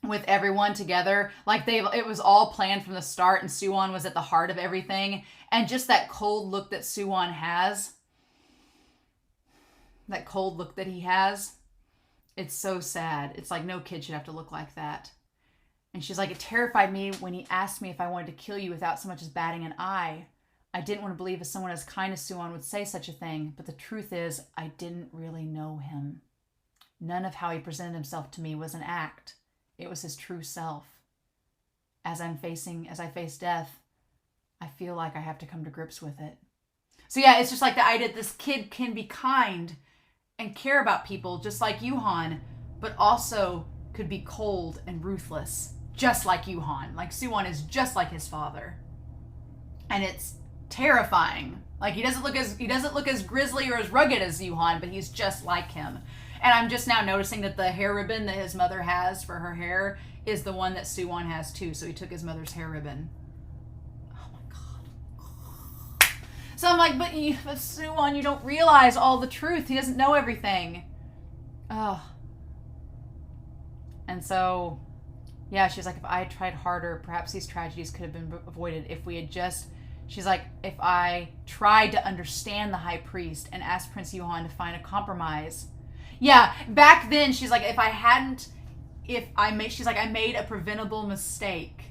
with everyone together. Like it was all planned from the start, and Soo-won was at the heart of everything. And just that cold look that Soo-won has, that cold look that he has, it's so sad. It's like no kid should have to look like that. And she's like, it terrified me when he asked me if I wanted to kill you without so much as batting an eye. I didn't want to believe that someone as kind as Soo-won would say such a thing, but the truth is, I didn't really know him. None of how he presented himself to me was an act. It was his true self. As I face death, I feel like I have to come to grips with it. So yeah, it's just like the idea that this kid can be kind and care about people just like Yu-hon, but also could be cold and ruthless, just like Yu-hon. Like Soo-won is just like his father. And it's terrifying. Like he doesn't look as grisly or as rugged as Yu-hon, but he's just like him. And I'm just now noticing that the hair ribbon that his mother has for her hair is the one that Soo-won has too. So he took his mother's hair ribbon. Oh my God. So I'm like, but Soo-won, you don't realize all the truth. He doesn't know everything. Oh. And so, yeah, she's like, if I had tried harder, perhaps these tragedies could have been avoided if we had just... She's like, if I tried to understand the high priest and asked Prince Yu-hon to find a compromise. Yeah, back then, she's like, I made a preventable mistake.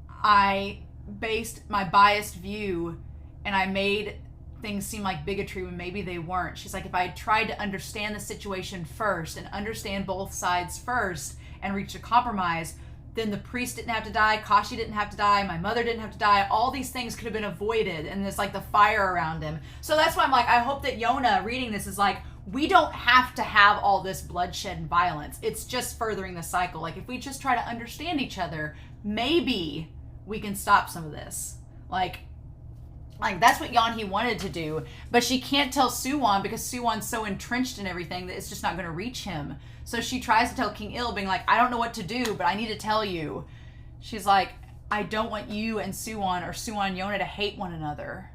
I based my biased view and I made things seem like bigotry when maybe they weren't. She's like, if I had tried to understand the situation first and understand both sides first and reach a compromise, then the priest didn't have to die, Kashi didn't have to die, my mother didn't have to die. All these things could have been avoided, and there's like the fire around him. So that's why I'm like, I hope that Yona reading this is like, we don't have to have all this bloodshed and violence. It's just furthering the cycle. Like if we just try to understand each other, maybe we can stop some of this. Like that's what Yon-hi wanted to do, but she can't tell Soo-won because Soo-won's so entrenched in everything that it's just not going to reach him. So she tries to tell King Il, being like, I don't know what to do, but I need to tell you. She's like, I don't want you and Soo-won or Soo-won and Yona to hate one another.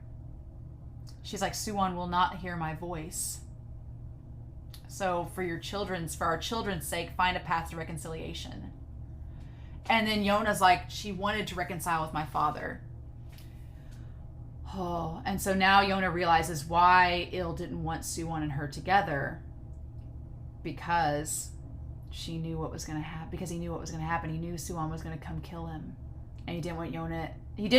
She's like, Soo-won will not hear my voice. So for our children's sake, find a path to reconciliation. And then Yona's like, she wanted to reconcile with my father. Oh, and so now Yona realizes why Il didn't want Soo-won and her together. Because she knew what was going to happen, because he knew what was going to happen. He knew Soo-won was going to come kill him. And he didn't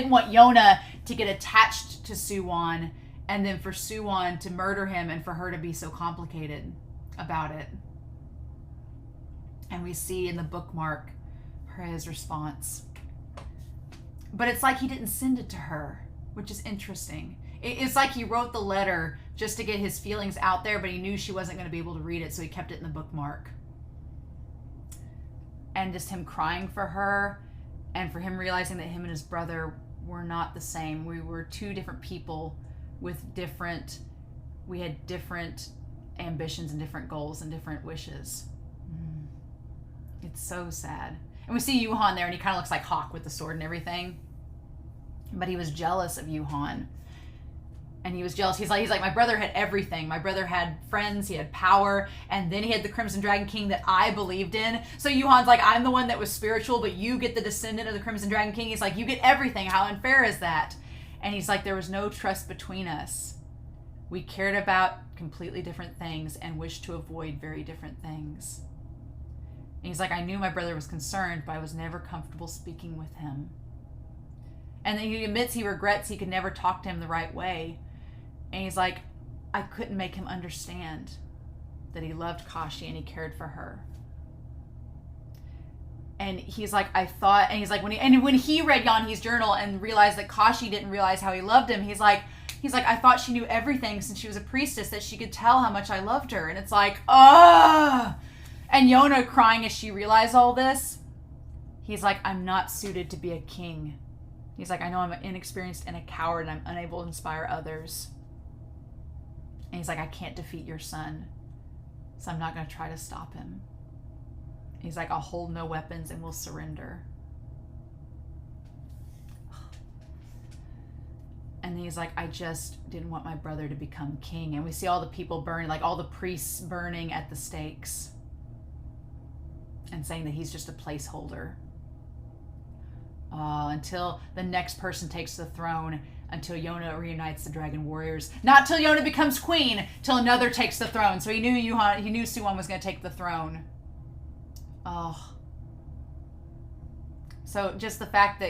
want Yona to get attached to Soo-won, and then for Soo-won to murder him and for her to be so complicated about it. And we see in the bookmark his response. But it's like he didn't send it to her, which is interesting. It's like he wrote the letter just to get his feelings out there, but he knew she wasn't going to be able to read it, so he kept it in the bookmark. And just him crying for her, and for him realizing that him and his brother were not the same. We were two different people we had different ambitions and different goals and different wishes. It's so sad. And we see Yu-hon there, and he kind of looks like Hawk with the sword and everything. But he was jealous of Yu-hon. And he was jealous. He's like, my brother had everything. My brother had friends, he had power, and then he had the Crimson Dragon King that I believed in. So Yu-hon's like, I'm the one that was spiritual, but you get the descendant of the Crimson Dragon King. He's like, you get everything. How unfair is that? And he's like, there was no trust between us. We cared about completely different things and wished to avoid very different things. And he's like, I knew my brother was concerned, but I was never comfortable speaking with him. And then he admits he regrets he could never talk to him the right way. And he's like, I couldn't make him understand that he loved Kashi and he cared for her. And he's like, I thought, and he's like, when he read Yon-hi's journal and realized that Kashi didn't realize how he loved him, he's like, I thought she knew everything since she was a priestess, that she could tell how much I loved her. And it's like, ah. And Yona crying as she realized all this. He's like, I'm not suited to be a king. He's like, I know I'm inexperienced and a coward, and I'm unable to inspire others. And he's like, I can't defeat your son, so I'm not going to try to stop him. He's like, I'll hold no weapons and will surrender. And he's like, I just didn't want my brother to become king. And we see all the people burning, like all the priests burning at the stakes and saying that he's just a placeholder. Until the next person takes the throne, until Yona reunites the Dragon Warriors. Not till Yona becomes queen, till another takes the throne. So he knew Soo-won was going to take the throne. Oh. So just the fact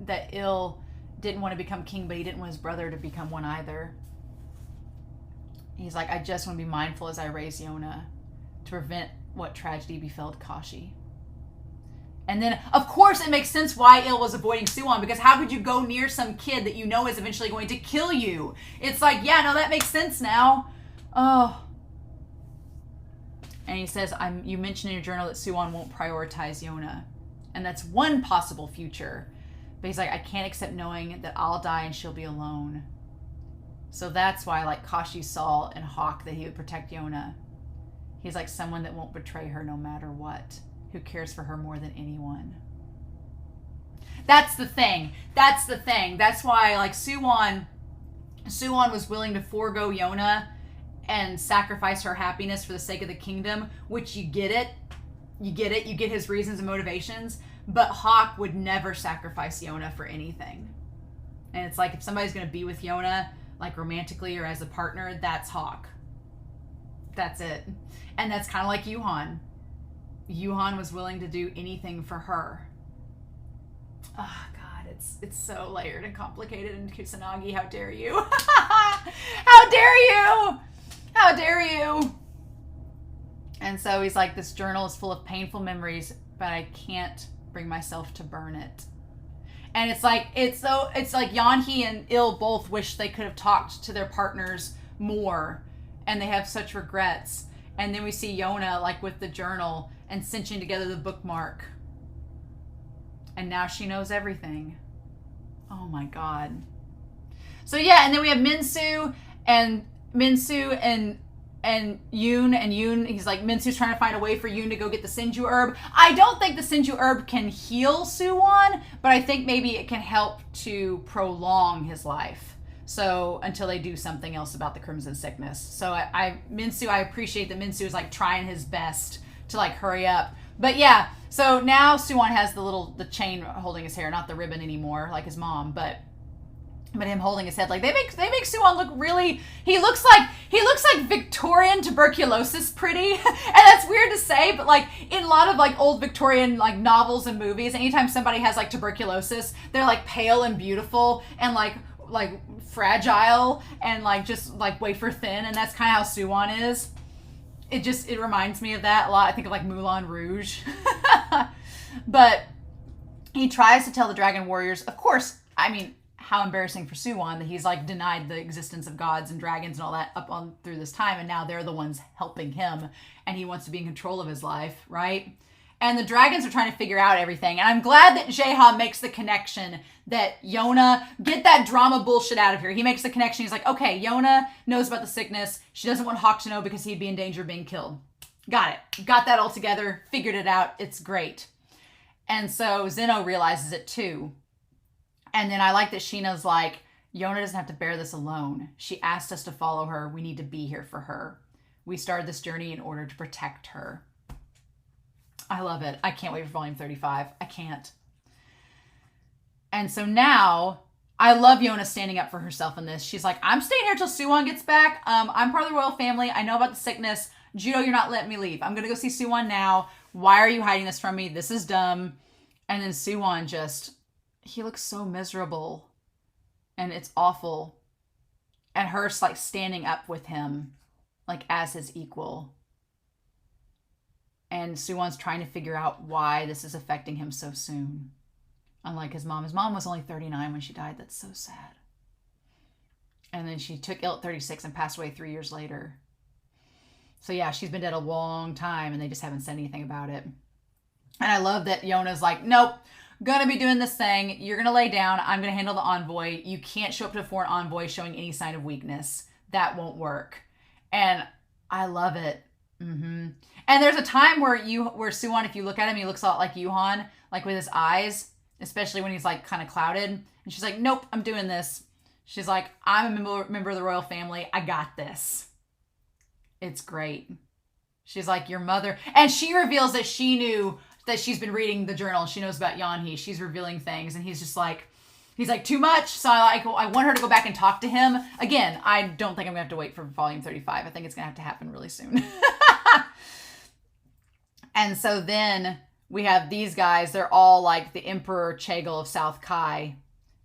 that Il didn't want to become king, but he didn't want his brother to become one either. He's like, I just want to be mindful as I raise Yona to prevent what tragedy befell Kashi. And then, of course, it makes sense why Il was avoiding Soo-won, because how could you go near some kid that you know is eventually going to kill you? It's like, yeah, no, that makes sense now. Oh. And he says, you mentioned in your journal that Soo-won won't prioritize Yona. And that's one possible future. But he's like, I can't accept knowing that I'll die and she'll be alone. So that's why, like Kashi saw in Hawk, that he would protect Yona. He's like someone that won't betray her no matter what, who cares for her more than anyone. That's the thing. That's the thing. That's why, like, Soo-won was willing to forego Yona and sacrifice her happiness for the sake of the kingdom, which you get it. You get it. You get his reasons and motivations. But Hawk would never sacrifice Yona for anything. And it's like, if somebody's going to be with Yona, like romantically or as a partner, that's Hawk. That's it. And that's kind of like Yu-hon. Yu-hon was willing to do anything for her. Oh, God, it's so layered and complicated. And Kusanagi, how dare you? How dare you? How dare you? And so he's like, this journal is full of painful memories, but I can't bring myself to burn it. And it's like Yon-hi and Il both wish they could have talked to their partners more, and they have such regrets. And then we see Yona, like, with the journal and cinching together the bookmark. And now she knows everything. Oh my God. So yeah, and then we have Min-soo and Yoon, he's like, Min-soo's trying to find a way for Yoon to go get the Sinju herb. I don't think the Sinju herb can heal Soo-won, but I think maybe it can help to prolong his life. So until they do something else about the Crimson Sickness. So I appreciate that Min-soo is like trying his best to like hurry up. But yeah, so now Soo-won has the chain holding his hair, not the ribbon anymore, like his mom, but But him holding his head, like they make Soo-won look really. He looks like Victorian tuberculosis pretty, and that's weird to say, but like in a lot of like old Victorian like novels and movies, anytime somebody has like tuberculosis, they're like pale and beautiful and like fragile and like just like wafer thin, and that's kind of how Soo-won is. It reminds me of that a lot. I think of like Moulin Rouge, but he tries to tell the dragon warriors. Of course, I mean, how embarrassing for Soo-won that he's like denied the existence of gods and dragons and all that up on through this time, and now they're the ones helping him, and he wants to be in control of his life, right? And the dragons are trying to figure out everything, and I'm glad that Jae-ha makes the connection that Yona, get that drama bullshit out of here. He makes the connection. He's like, okay, Yona knows about the sickness. She doesn't want Hawk to know because he'd be in danger of being killed. Got it. Got that all together. Figured it out. It's great. And so Zeno realizes it too. And then I like that Sheena's like, Yona doesn't have to bear this alone. She asked us to follow her. We need to be here for her. We started this journey in order to protect her. I love it. I can't wait for volume 35. I can't. And so now, I love Yona standing up for herself in this. She's like, I'm staying here till Soo-won gets back. I'm part of the royal family. I know about the sickness. Judo, you're not letting me leave. I'm going to go see Soo-won now. Why are you hiding this from me? This is dumb. And then Soo-won he looks so miserable. And it's awful. And her's like standing up with him, like as his equal. And Soo-won's trying to figure out why this is affecting him so soon. Unlike his mom. His mom was only 39 when she died. That's so sad. And then she took ill at 36 and passed away 3 years later. So yeah, she's been dead a long time and they just haven't said anything about it. And I love that Yona's like, nope, gonna be doing this thing. You're gonna lay down. I'm gonna handle the envoy. You can't show up to a foreign envoy showing any sign of weakness. That won't work. And I love it. Mm-hmm. And there's a time where Soo-won, if you look at him, he looks a lot like Yu-hon, like with his eyes, especially when he's like kind of clouded. And she's like, nope, I'm doing this. She's like, I'm a member of the royal family. I got this. It's great. She's like, your mother. And she reveals that she knew that she's been reading the journal. She knows about Yon-hi. She's revealing things. And he's like, too much. So I want her to go back and talk to him. Again, I don't think I'm going to have to wait for volume 35. I think it's going to have to happen really soon. And so then we have these guys. They're all like the Emperor Chagel of South Kai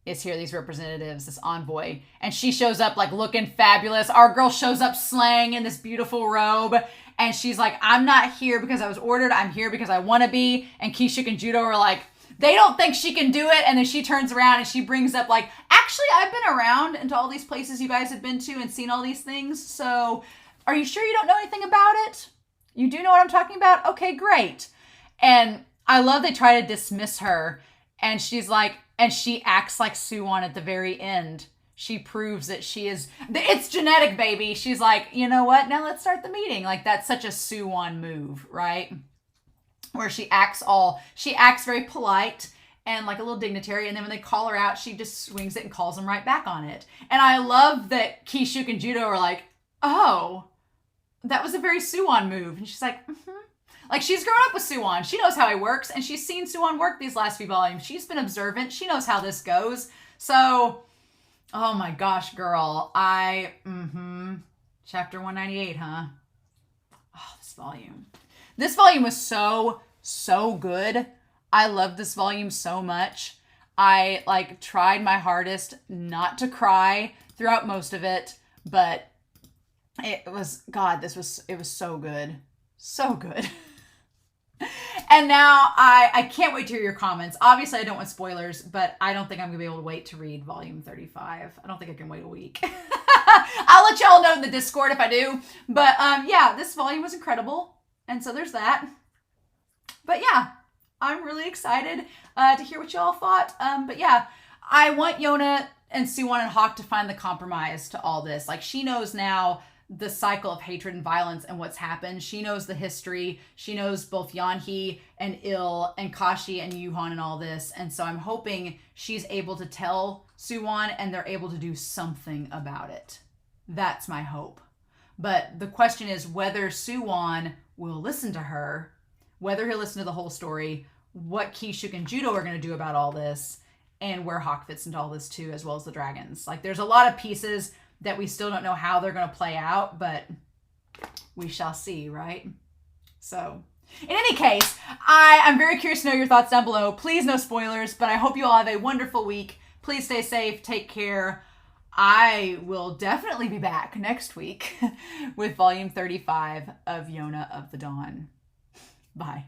is here. These representatives, this envoy. And she shows up like looking fabulous. Our girl shows up slaying in this beautiful robe. And she's like, I'm not here because I was ordered. I'm here because I want to be. And Kishuk and Judo are like, they don't think she can do it. And then she turns around and she brings up like, actually, I've been around into all these places you guys have been to and seen all these things. So are you sure you don't know anything about it? You do know what I'm talking about? Okay, great. And I love they try to dismiss her. And she's like, and she acts like Soo-won at the very end. She proves that she is, it's genetic, baby. She's like, you know what? Now let's start the meeting. Like that's such a Soo-won move, right? Where she acts very polite and like a little dignitary. And then when they call her out, she just swings it and calls them right back on it. And I love that Kishuk and Judo are like, oh, that was a very Soo-won move. And she's like, mm-hmm. Like she's grown up with Soo-won. She knows how he works. And she's seen Soo-won work these last few volumes. She's been observant. She knows how this goes. So, oh my gosh, girl. Chapter 198, huh? Oh, this volume. This volume was so good. I love this volume so much. I like tried my hardest not to cry throughout most of it, but it was so good. So good. And now I can't wait to hear your comments. Obviously, I don't want spoilers, but I don't think I'm going to be able to wait to read volume 35. I don't think I can wait a week. I'll let y'all know in the Discord if I do. But yeah, this volume was incredible. And so there's that. But yeah, I'm really excited to hear what y'all thought. But yeah, I want Yona and Soo-won and Hawk to find the compromise to all this. Like she knows now the cycle of hatred and violence and what's happened. She knows the history. She knows both Yon-hi and Il and Kashi and Yu-hon and all this. And so I'm hoping she's able to tell Soo-won and they're able to do something about it. That's my hope. But the question is whether Soo-won will listen to her, whether he'll listen to the whole story, what Kishuk and Judo are going to do about all this, and where Hawk fits into all this too, as well as the dragons. Like, there's a lot of pieces that we still don't know how they're going to play out, but we shall see, right? So, in any case, I'm very curious to know your thoughts down below. Please, no spoilers, but I hope you all have a wonderful week. Please stay safe, take care. I will definitely be back next week with volume 35 of Yona of the Dawn. Bye.